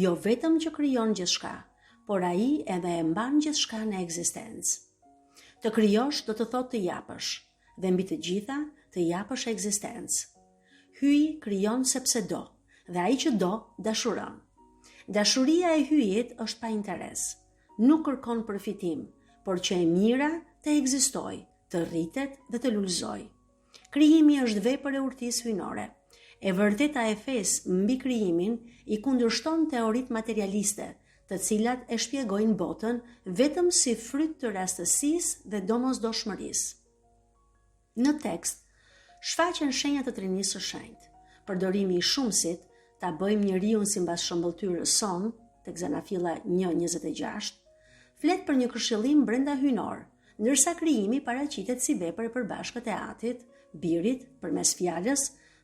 S4: jo vetëm që krijon gjithçka, por ai edhe e mban gjithçka në ekzistencë. Të krijosh do të thotë të japësh, dhe mbi të gjitha të japësh ekzistencë. Hyji krijon sepse do, dhe ai që do dashuron. Dashuria e hyjit është pa interes, nuk kërkon përfitim, por që e mira të ekzistojë, të rritet dhe të lulëzojë. Krijimi është vepër e urtisë hyjnore. E vërteta e fesë mbi krijimin i kundërshton teoritë materialiste, të cilat e shpjegojnë botën vetëm si fryt të rastësisë dhe domosdoshmërisë. Në tekst shfaqen shenjat të Trinisë së Shenjtë. Përdorimi i shumësit, ta bëjmë njeriun sipas shëmbëltyrës son, tek Zanafilla 1:26, flet për një këshillim brenda hyjnor, ndërsa krijimi paraqitet si vepër e përbashkët e Atit, Birit përmes fjalës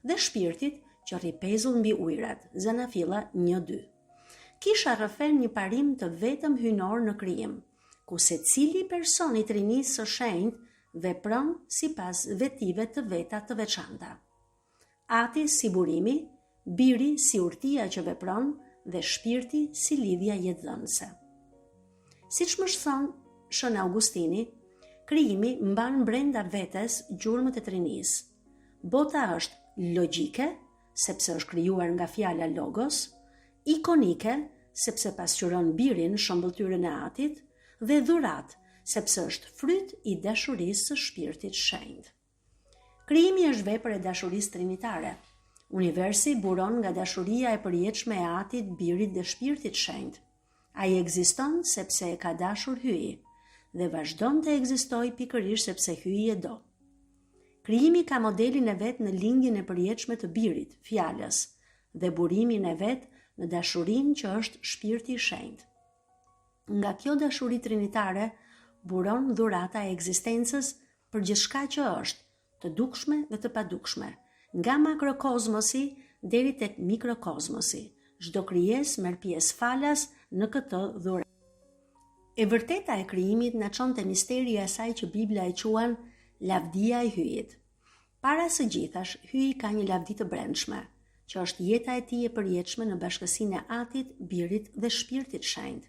S4: dhe Shpirtit që rri pezull mbi ujërat, Zanafilla 1:2. Kisha rrëfen një parim të vetëm hyjnor në krijim, ku secili person i Trinisë së Shenjtë vepron sipas vetive të veta të veçanta. Ati si burimi, Biri si urtia që vepron dhe Shpirti si lidhja jetëdhënëse. Siç më thon Shën Augustini, Krijimi mban brenda vetes gjurmët e trinisë. Bota është logjike, sepse është krijuar nga fjala logos, ikonike, sepse pasqyron birin, shëmbëltyrën e Atit, dhe dhurat, sepse është fryt i dashurisë së Shpirtit Shenjtë. Krijimi është vepër e dashurisë trinitare. Universi buron nga dashuria e përjetshme e Atit, Birit dhe Shpirtit Shenjtë. Ai ekziston sepse e ka dashur Hyi dhe vazhdon të ekzistojë pikërisht sepse Hyi e do. Krijimi ka modelin e vet në lindjen e përjetshme të Birit, Fjalës, dhe burimin e vet në dashurinë që është Shpirti i Shenjtë. Nga kjo dashuri trinitare buron dhurata e ekzistencës për gjithçka që është, të dukshme dhe të padukshme, nga makrokozmosi deri tek mikrokozmosi. Çdo krijesë merr pjesë falas në këtë dhuratë. E vërteta e krijimit na çon te misteri i asaj që Bibla e quan lavdia e Hyjit. Para së gjithash, Hyi ka një lavdi të brendshme, që është jeta e tij e përjetshme në bashkësinë e Atit, Birit dhe Shpirtit Shenjtë.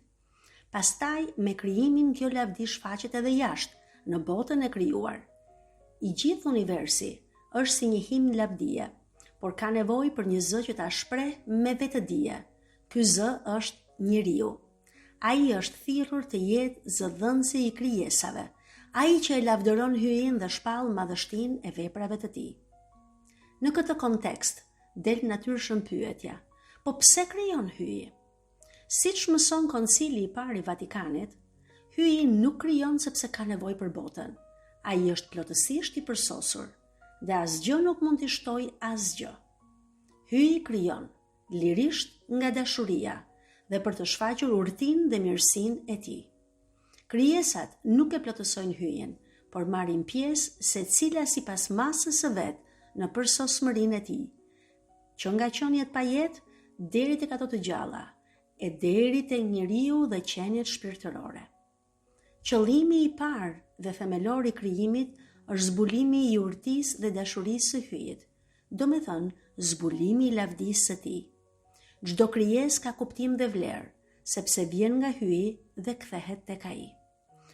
S4: Pastaj, me krijimin kjo lavdi shfaqet edhe jashtë, në botën e krijuar. I gjithë universi është si një himn lavdie, por ka nevojë për një zë që ta shpreh me vetëdije. Ky zë është njeriu. Ai është thirrur të jetë zëdhënësi i krijesave, ai që e lavdëron Hyin dhe shpall madhështinë e veprave të tij. Në këtë kontekst del natyrshëm pyetja: po pse krijon Hyi? Siç mëson Koncili i Parë i Vatikanit, Hyi nuk krijon sepse ka nevojë për botën. Ai është plotësisht i përsosur dhe asgjë nuk mund t'i shtojë asgjë. Hyi krijon lirisht nga dashuria dhe për të shfaqur urtinë dhe mirësinë e tij. Krijesat nuk e plotësojnë Hyin, por marrin pjesë secila sipas masës së vet në përsosmërinë e tij, që nga qeniet pa jetë deri tek ato të gjalla, e deri tek njeriu dhe qenjet shpirtërore. Qëllimi i parë dhe themelor i krijimit është zbulimi i urtisë dhe dashurisë së Hyjit, do me thënë zbulimi i lavdisë së tij. Çdo krijesë ka kuptim dhe vlerë, sepse vjen nga Hyi dhe kthehet tek ai.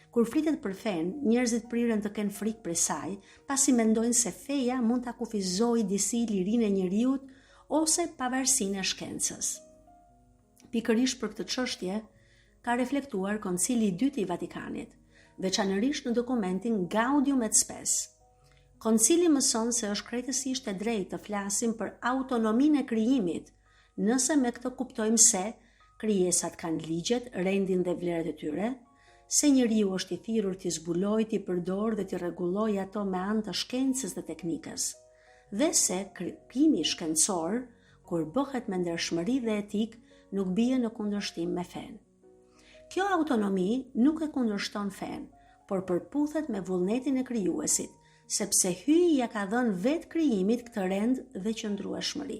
S4: Kur flitet për fen, njerëzit priren të kenë frikë prej saj, pasi mendojnë se feja mund ta kufizojë disi lirinë e njeriut ose pavarësinë e shkencës. Pikërisht për këtë çështje ka reflektuar Koncili i Dytë i Vatikanit, veçanërisht në dokumentin Gaudium et Spes. Koncili mëson se është krejtësisht e drejtë të flasim për autonominë e krijimit, nëse me këtë kuptojmë se krijesat kanë ligjet, rendin dhe vlerat e tyre, se njeriu është i thirrur t'i zbulojë, t'i përdorë dhe t'i rregullojë ato me anë të shkencës dhe teknikës, dhe se krijimi shkencor, kur bëhet me ndershmëri dhe etik, nuk bie në kundërshtim me fen. Kjo autonomi nuk e kundërshton fen, por përputhet me vullnetin e krijuesit, sepse Hyi ja ka dhënë vetë krijimit këtë rend dhe qëndrueshmëri.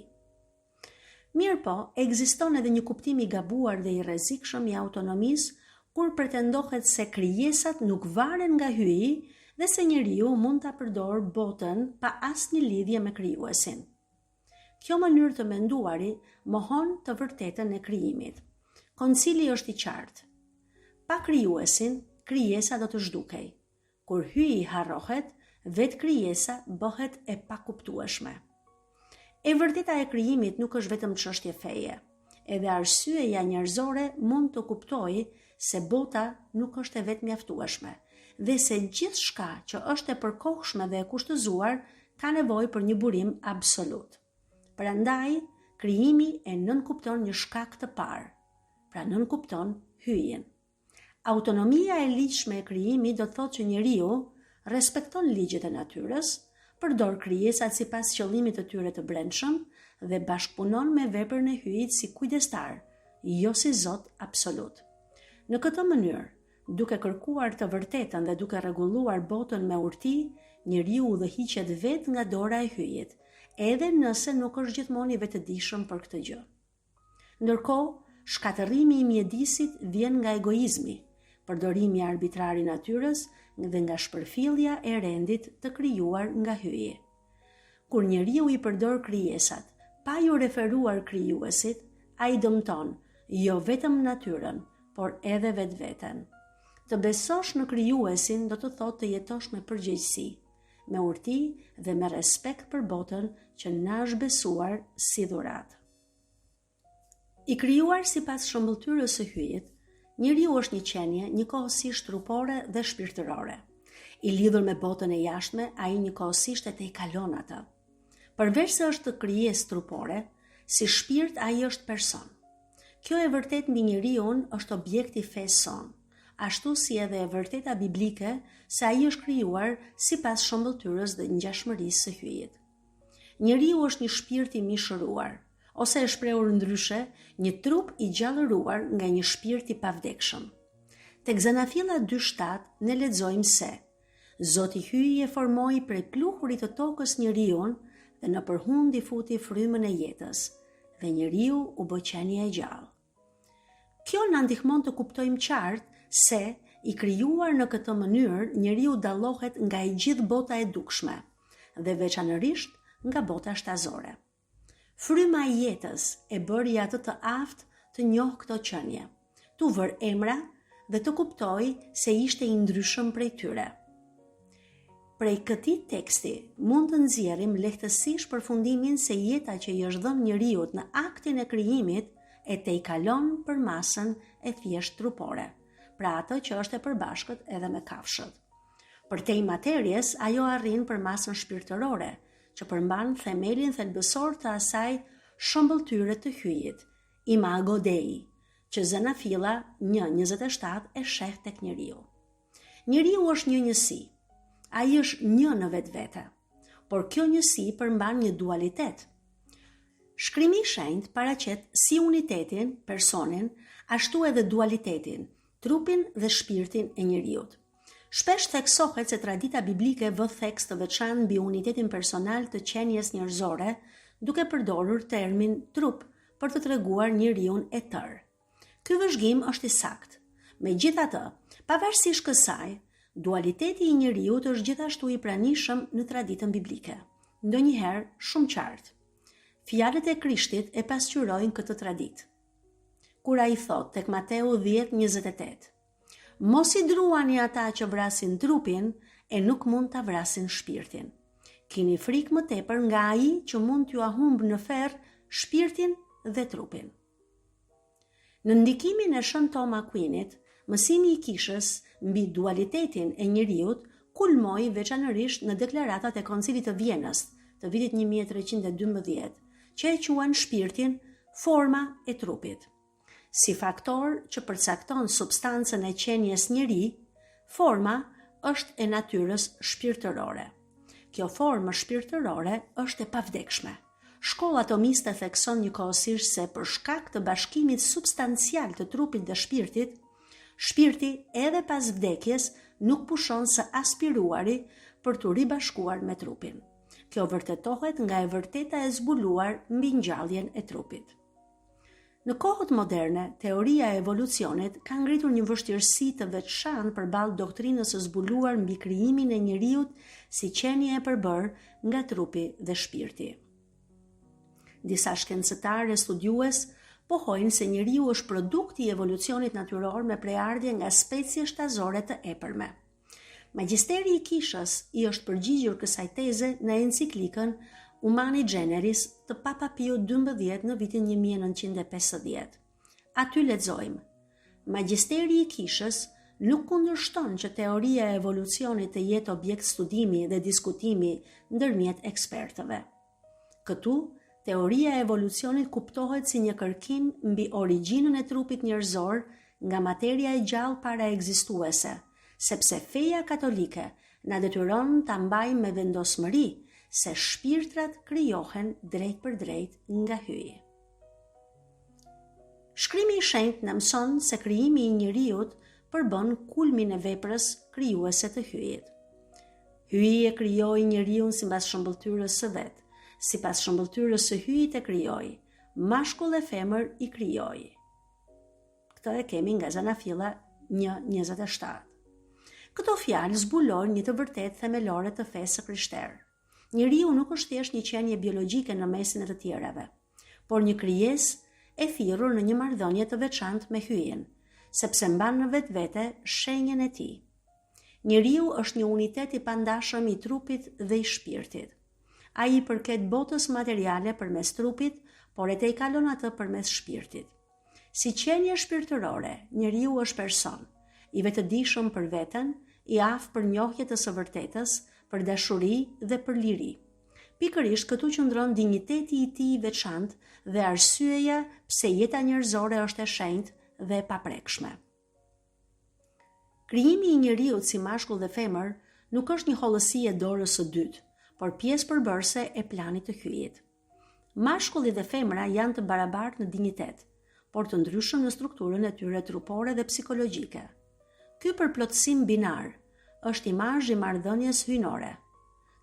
S4: Mirë po, ekziston edhe një kuptim i gabuar dhe i rrezikshëm i autonomisë, kur pretendohet se krijesat nuk varen nga Hyi dhe se njeriu mund ta përdorë botën pa asnjë lidhje me krijuesin. Kjo mënyrë të menduari mohon të vërtetën e krijimit. Koncili është i qartë. Pa krijuesin, krijesa do të zhdukej. Kur Hyi harrohet, vetë krijesa bëhet e pakuptueshme. E vërteta e krijimit nuk është vetëm çështje feje. Edhe arsyeja njerëzore mund të kuptojë se bota nuk është e vetë mjaftueshme dhe se gjithçka që është e përkohshme dhe e kushtëzuar ka nevojë për një burim absolut. Prandaj, krijimi e nënkupton një shkak të parë. Pra nënkupton Hyin. Autonomia e ligjshme e krijimit do të thotë që njeriu respekton ligjet e natyrës, përdor krijesat sipas qëllimit të tyre të brendshëm dhe bashkëpunon me veprën e Hyjit si kujdestar, jo si Zot absolut. Në këtë mënyrë, duke kërkuar të vërtetën dhe duke rregulluar botën me urti, njeriu udhëhiqet vetë nga dora e Hyjit, edhe nëse nuk është gjithmonë i vetëdijshëm për këtë gjë. Ndërkohë, shkatërrimi i mjedisit vjen nga egoizmi, përdorimi arbitrar i natyrës dhe nga shpërfillja e rendit të krijuar nga Hyi. Kur njeriu i përdor krijesat pa ju referuar krijuesit, ai dëmton jo vetëm natyrën, por edhe vetveten. Të besosh në krijuesin do të thotë të jetosh me përgjegjësi, me urti dhe me respekt për botën që na është besuar si dhuratë. I krijuar sipas shëmbëltyrës së hyjit, njeriu është një qenie njëkohësisht trupore dhe shpirtërore. I lidhur me botën e jashtme, ai njëkohësisht e tejkalon atë. Përveç se është krijesë trupore, si shpirt ai është person. Kjo e vërtet mbi njeriun është objekti fesë son, ashtu si edhe e vërteta biblike se ai është krijuar sipas shëmbëltyrës dhe ngjashmërisë së hyjit. Njeriu është një shpirt i mishëruar, ose e shprehur ndryshe, një trup i gjallëruar nga një shpirt i pavdekshëm. Tek Zanafilla 2:7 ne lexojmë se Zoti hyi e formoi prej pluhurit të tokës njeriun dhe në përhund i futi frymën e jetës, dhe njeriu u bë qenie e gjallë. Kjo na ndihmon të kuptojmë qartë se i krijuar në këtë mënyrë njeriu dallohet nga e gjithë bota e dukshme dhe veçanërisht nga bota shtazore. Fryma e jetës e bëri atë të aftë të njohë këto qenie, t'u vër emra dhe të kuptoi se ishte i ndryshëm prej tyre. Prej këtij teksti mund të nxjerrim lehtësisht përfundimin se jeta që i është dhënë njeriut në aktin e krijimit e tejkalon për masën e thjesht trupore, pra atë që është e përbashkët edhe me kafshët. Përtej materjes, ajo arrin për masën shpirtërore, që përmban themelin thelbësor të asaj shëmbëltyre të hyjit, imago Dei, që Zanafilla 1:27 e sheh tek njeriu. Njeriu është një njësi. Ai është një në vetvete, por kjo njësi përmban një dualitet. Shkrimi i Shenjtë paraqet si unitetin, personin, ashtu edhe dualitetin, trupin dhe shpirtin e njeriut. Shpesh theksohet se tradita biblike vë theks të veçantë mbi unitetin personal të qenies njerëzore, duke përdorur termin trup për të treguar njeriun e tërë. Ky vëzhgim është i saktë. Megjithatë, pavarësisht kësaj, dualiteti i njeriut është gjithashtu i pranishëm në traditën biblike, ndonjëherë shumë qartë. Fjalët e Krishtit e pasqyrojnë këtë traditë. Kur ai thot tek Mateu 10:28, mos i druani ata që vrasin trupin e nuk mund ta vrasin shpirtin. Kini frikë më tepër nga ai që mund t'ju ahumbë në ferr shpirtin dhe trupin. Në ndikimin e Shën Tom Aquinit, mësimi i kishës mbi dualitetin e njeriut kulmoi veçanërisht në deklaratat e Koncilit të Vjenës të vitit 1312, që e quajnë shpirtin forma e trupit. Si faktor që përcakton substancën e qenies njeri, forma është e natyrës shpirtërore. Kjo formë shpirtërore është e pavdekshme. Shkolla atomiste thekson njëkohësisht se për shkak të bashkimit substancial të trupit dhe shpirtit, shpirti edhe pas vdekjes nuk pushon së aspiruari për të ribashkuar me trupin. Kjo vërtetohet nga e vërteta e zbuluar mbi ngjalljen e trupit. Në kohët moderne, teoria e evolucionit ka ngritur një vështirësi të veçantë përballë doktrinës së zbuluar mbi krijimin e njeriut si qenie e përbërë nga trupi dhe shpirti. Disa shkencëtarë e studiues pohojnë se njeriu është produkti i evolucionit natyror me preardhje nga specie shtazore të epërme. Magjisteri i kishës i është përgjigjur kësaj teze në enciklikën Humani Generis të Papa Pio XII në vitin 1950. Aty lexojmë: Magjisteri i kishës nuk kundërshton që teoria e evolucionit të jetë objekt studimi dhe diskutimi ndërmjet ekspertëve. Këtu, teoria e evolucionit kuptohet si një kërkim mbi origjinën e trupit njerëzor nga materia e gjallë para ekzistuese, sepse feja katolike na detyron ta mbajmë me vendosmëri se shpirtrat krijohen drejt për drejt nga hyji. Shkrimi i Shenjtë na mëson se krijimi i njeriut përbën kulmin e veprës krijuese të hyjit. Hyji e krijoi njeriun sipas shëmbëltyrës së vet. Sipas shëmbëltyrës së hyjit e krijoi, mashkull e femër i krijoi. Këtë e kemi nga Zanafilla 1:27. Këto fjalë zbulojnë një të vërtetë themelore të fesë së krishterë. Njeriu nuk është thjesht një qenie biologjike në mesin e të tjerave, por një krijesë e thirrur në një marrëdhënie të veçantë me hyjin, sepse mban në vetvete shenjën e tij. Njeriu është një unitet i pandashëm i trupit dhe i shpirtit. Ai i përket botës materiale përmes trupit, por e tejkalon atë përmes shpirtit. Si qenie shpirtërore, njeriu është person, i vetëdijshëm për veten, i aftë për njohje të së vërtetës, për dashuri dhe për liri. Pikërisht këtu qëndron dinjiteti i tij i veçantë dhe arsyeja pse jeta njerëzore është e shenjtë dhe e paprekshme. Krijimi i njeriut si mashkull dhe femër nuk është një hollësi e dorës së dytë, por pjesë përbërëse e planit të hyjit. Mashkulli dhe femra janë të barabartë në dinjitet, por të ndryshëm në strukturën e tyre trupore dhe psikologjike. Ky përplotësim binar është imazhi i marrëdhënies hyjnore.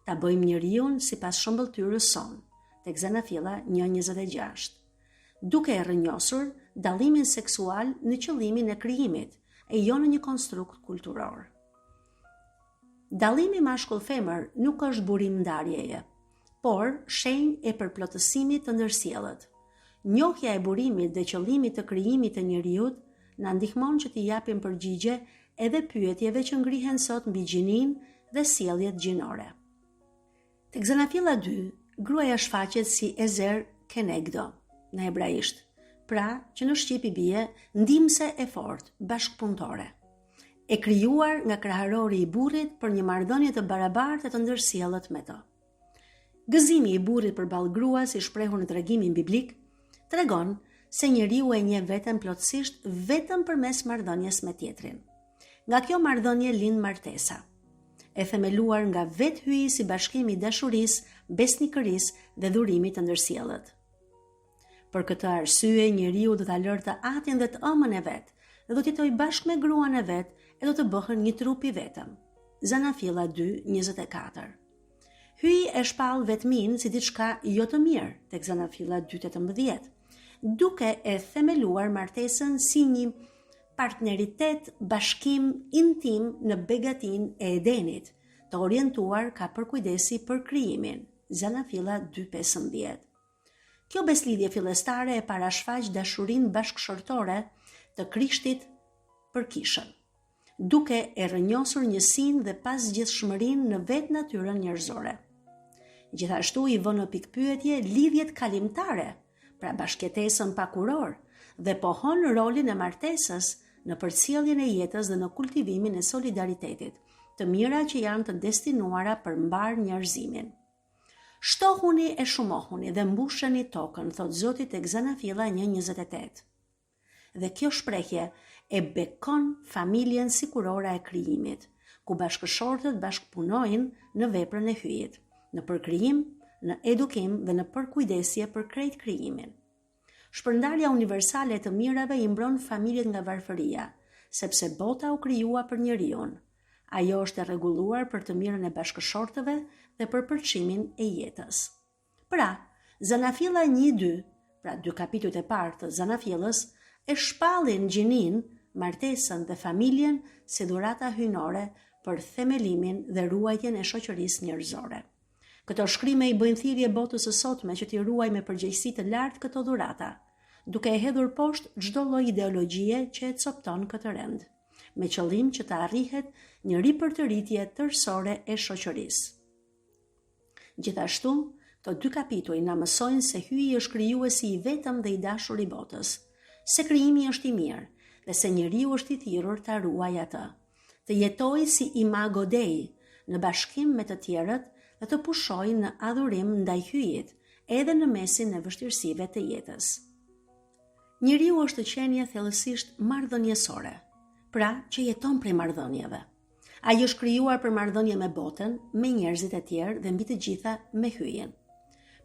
S4: Ta bëjmë njeriun sipas shëmbëltyrës son, tek Zanafilla 1:26, duke e rrënjosur dallimin seksual në qëllimin e krijimit, e jo në një konstrukt kulturor. Dallimi mashkull-femër nuk është burim ndarjeje, por shenjë e përplotësimit të ndërsjellët. Njohja e burimit dhe qëllimit të krijimit të njeriut na ndihmon që t'i japim përgjigje edhe pyetjeve që ngrihen sot mbi gjininë dhe sjelljet gjinore. Tek Zanafilla 2, gruaja shfaqet si Ezer Kenegdo në hebraisht, pra që në shqip i bie ndihmëse e fortë, bashkëpunëtore. E krijuar nga kraharori i burrit për një marrëdhënie të barabartë të ndërsjellët me të. Gëzimi i burrit përballë gruas, i shprehur në tregimin biblik, tregon se njeriu e njeh veten plotësisht vetëm përmes marrëdhënies me tjetrin. Nga kjo marrëdhënie lind martesa, e themeluar nga vethyji si bashkimi i dashurisë, besnikërisë dhe dhurimit të ndërsjellët. Për këtë arsye, njeriu do ta lërë të atin dhe të ëmën e vet, dhe do të jetojë bashkë me gruan e vet, e do të bëhen një trup i vetëm. Zanafilla 2:24. Hyi e shpall vetmin si diçka jo të mirë tek Zanafilla 2:18, duke e themeluar martesën si një partneritet, bashkim intim në begatin e Edenit, të orientuar ka përkujdesi për krijimin. Zanafilla 2:15. Kjo beslidhje fillestare e parashfaq dashurinë bashkëshortore të Krishtit për kishën, duke e rrënjosur njësinë dhe pasgjithshmërinë në vetë natyrën njerëzore. Gjithashtu i vë në pikpyetje lidhjet kalimtare, pra bashkëtesën pakuror, dhe pohon rolin e martesës në përcjelljen e jetës dhe në kultivimin e solidaritetit, të mira që janë të destinuara për mbar njerëzimin. Shtohuni e shumohuni dhe mbusheni tokën, thot Zoti tek Zanafilla 1:28. Dhe kjo shprehje e bekon familjen sikurora e krijimit, ku bashkëshortët bashkëpunojnë në veprën e hyjit, në përkrijim, në edukim dhe në përkujdesje për krejt krijimin. Shpërndarja universale të mirave i mbron familjet nga varfëria, sepse bota u krijua për njeriun. Ajo është e rregulluar për të mirën e bashkëshortëve dhe për përçimin e jetës. Pra, Zanafilla 1:2, pra 2 kapitujt e parë të Zanafillës, e shpallin gjinin, martesën dhe familjen si dhurata hyjnore për themelimin dhe ruajtjen e shoqërisë njerëzore. Këto shkrime i bëjnë thirrje botës së sotme që t'i ruaj me përgjegjësi të lartë këto dhurata, duke e hedhur poshtë çdo lloj ideologjie që e copton këtë rend, me qëllim që të arrihet një ripërtëritje tërësore e shoqërisë. Gjithashtu, këto 2 kapituj na mësojnë se hyji është krijuesi i vetëm dhe i dashur i botës, se krijimi është i mirë dhe se njeriu është i thirrur ta ruajë atë, të jetojë si imago Dei në bashkim me të tjerët dhe të pushojë në adhurim ndaj hyjit, edhe në mesin e vështirësive të jetës. Njeriu është qenie thellësisht marrëdhëniesore, pra që jeton prej marrëdhënieve. Ai është krijuar për marrëdhënie me botën, me njerëzit e tjerë dhe mbi të gjitha me hyjin.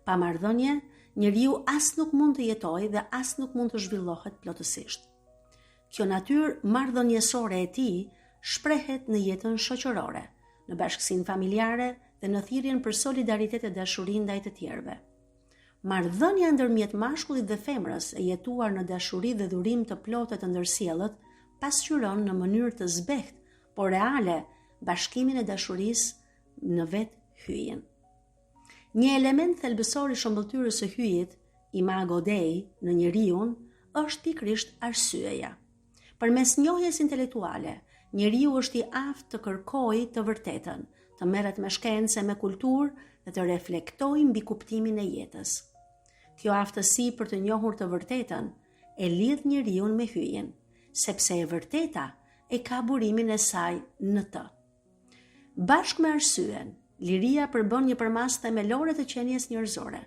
S4: Pa marrëdhënie, njeriu as nuk mund të jetojë dhe as nuk mund të zhvillohet plotësisht. Kjo natyrë marrëdhëniesore e tij shprehet në jetën shoqërore, në bashkësinë familjare dhe në thirrjen për solidaritet e dashuri ndaj të tjerëve. Marrëdhënia ndërmjet mashkullit dhe femrës e jetuar në dashuri dhe dhurim të plotë të ndërsjellët pasqyron në mënyrë të zbehtë, por reale, bashkimin e dashurisë në vetë hyjin. Një element thelbësor i shëmbëltyrës së hyjit, imago Dei, në njeriun, është pikërisht arsyeja. Përmes njohjes intelektuale, njeriu është i aftë të kërkojë të vërtetën, të merret me shkencë, me kulturë dhe të reflektojë mbi kuptimin e jetës. Kjo aftësi për të njohur të vërtetën e lidh njeriu me hyjen, sepse e vërteta e ka burimin e saj në të. Bashkë me arsyen, liria përbën një përmas themelore të qenies njerëzore.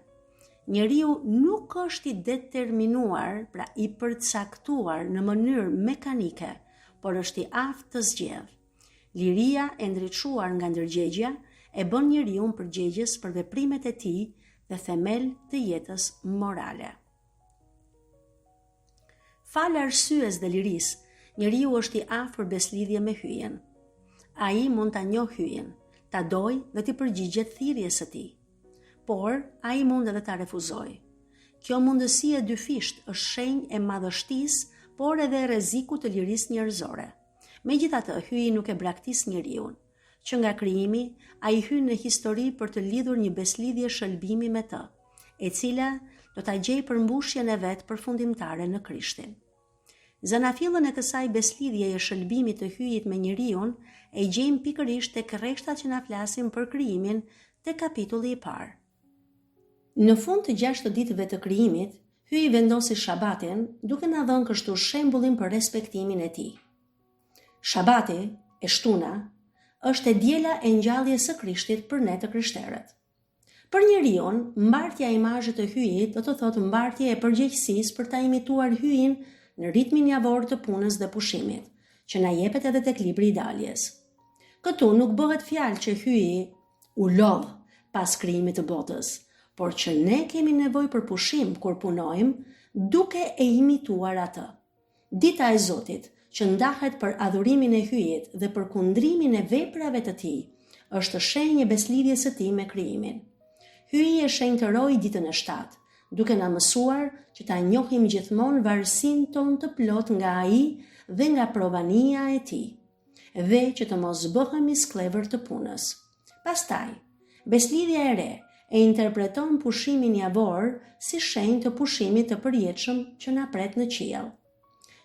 S4: Njeriu nuk është i determinuar, pra i përcaktuar në mënyrë mekanike, por është i aftë të zgjedhë. Liria e ndriçuar nga ndërgjegjja e bën njeriu përgjegjës për veprimet e tij dhe themel të jetës morale. Fal arsyes dhe lirisë, njeriu është i aftë për beslidhje me hyjen. Ai mund ta njohë hyjen, ta dojë dhe t'i përgjigjet thirrjes së tij. Por ai mund edhe ta refuzojë. Kjo mundësi e dyfisht është shenjë e madhështisë, por edhe e rrezikut të lirisë njerëzore. Megjithatë, hyi nuk e braktis njeriun, që nga krijimi ai hyn në histori për të lidhur një beslidhje shëlbimi me të, e cila do ta gjejë përmbushjen e vet përfundimtare në Krishtin. Zanafillën e kësaj beslidhjeje shëlbimit të hyjit me njeriun e gjejmë pikërisht tek rreshtat që na flasin për krijimin te kapitulli i parë. Në fund të 6 ditëve të krijimit, hyi vendosi shabatin, duke na dhënë kështu shembullin për respektimin e tij. Shabati, e shtuna, është e diela e ngjalljes së Krishtit për ne të krishterët. Për njeriun, mbartja e imazhit të hyjit do të thotë mbartje e përgjegjësisë për ta imituar hyjin në ritmin javor të punës dhe pushimit, që na jepet edhe tek libri i daljes. Këtu nuk bëhet fjalë që hyi u lodh pas krijimit të botës, por që ne kemi nevojë për pushim kur punojmë, duke e imituar atë. Dita e Zotit, që ndahet për adhurimin e hyjit dhe për kundrimin e veprave të tij, është shenjë e beslidhjes së tij me krijimin. Hyi e shenjtëroi ditën e 7, duke na mësuar që ta njohim gjithmonë varësinë tonë të plot nga ai dhe nga provania e tij, dhe që të mos bëhemi sklever të punës. Pastaj, beslidhja e re e interpreton pushimin javor si shenjë të pushimit të përjetshëm që na pret në qiell.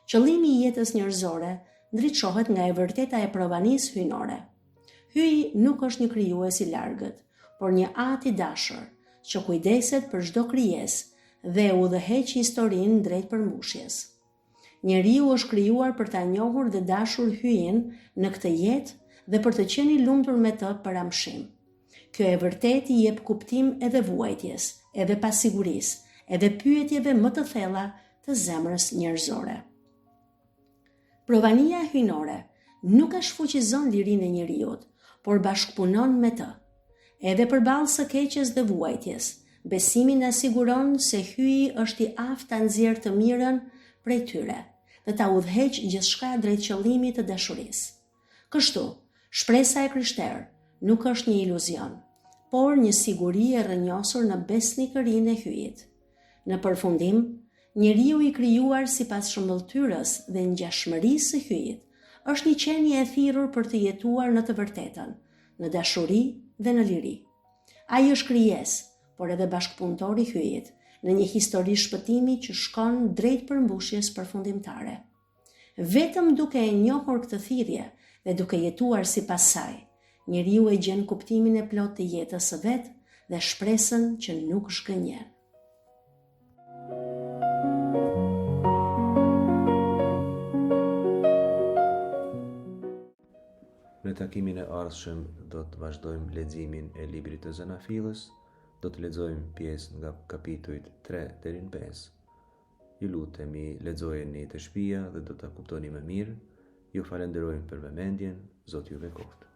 S4: Qëllimi i jetës njerëzore ndriçohet nga e vërteta e provanisë hyjnore. Hyi nuk është një krijues i largët, por një Atë i dashur, që kujdeset për çdo krijesë dhe udhëheq historinë drejt përmbushjes. Njeriu është krijuar për ta njohur dhe dashur hyjin në këtë jetë dhe për të qenë i lumtur me të për amshim. Kjo e vërtet i jep kuptim edhe vuajtjes, edhe pasigurisë, edhe pyetjeve më të thella të zemrës njerëzore. Provania hyjnore nuk e shfuqizon lirinë e njeriut, por bashkëpunon me të. Edhe përballë së keqes dhe vuajtjes, besimi na siguron se hyi është i aftë ta nxjerrë të mirën prej tyre dhe ta udhëheq gjithçka drejt qëllimit të dashurisë. Kështu, shpresa e krishterë nuk është një iluzion, por një siguri e rrënjosur në besnikërinë e hyjit. Në përfundim, njeriu i krijuar sipas shëmbëltyrës dhe ngjashmërisë së hyjit është një qenie e thirrur për të jetuar në të vërtetën, në dashuri dhe në liri. Ai është krijesë, por edhe bashkëpunëtor i hyjit, në një histori shpëtimi që shkon drejt përmbushjes përfundimtare. Vetëm duke e njohur këtë thirrje dhe duke jetuar sipas saj, njeriu e gjen kuptimin e plot të jetës së vet dhe shpresën që nuk zhgënjen.
S2: Në takimin e ardhshëm do të vazhdojmë leximin e librit të Zanafillës, do të lexojmë pjesë nga kapitujt 3 deri në 5. Ju lutemi, lexojeni të shtëpia dhe do ta kuptoni më mirë. Ju falenderojmë për vëmendjen, Zoti ju bekoftë.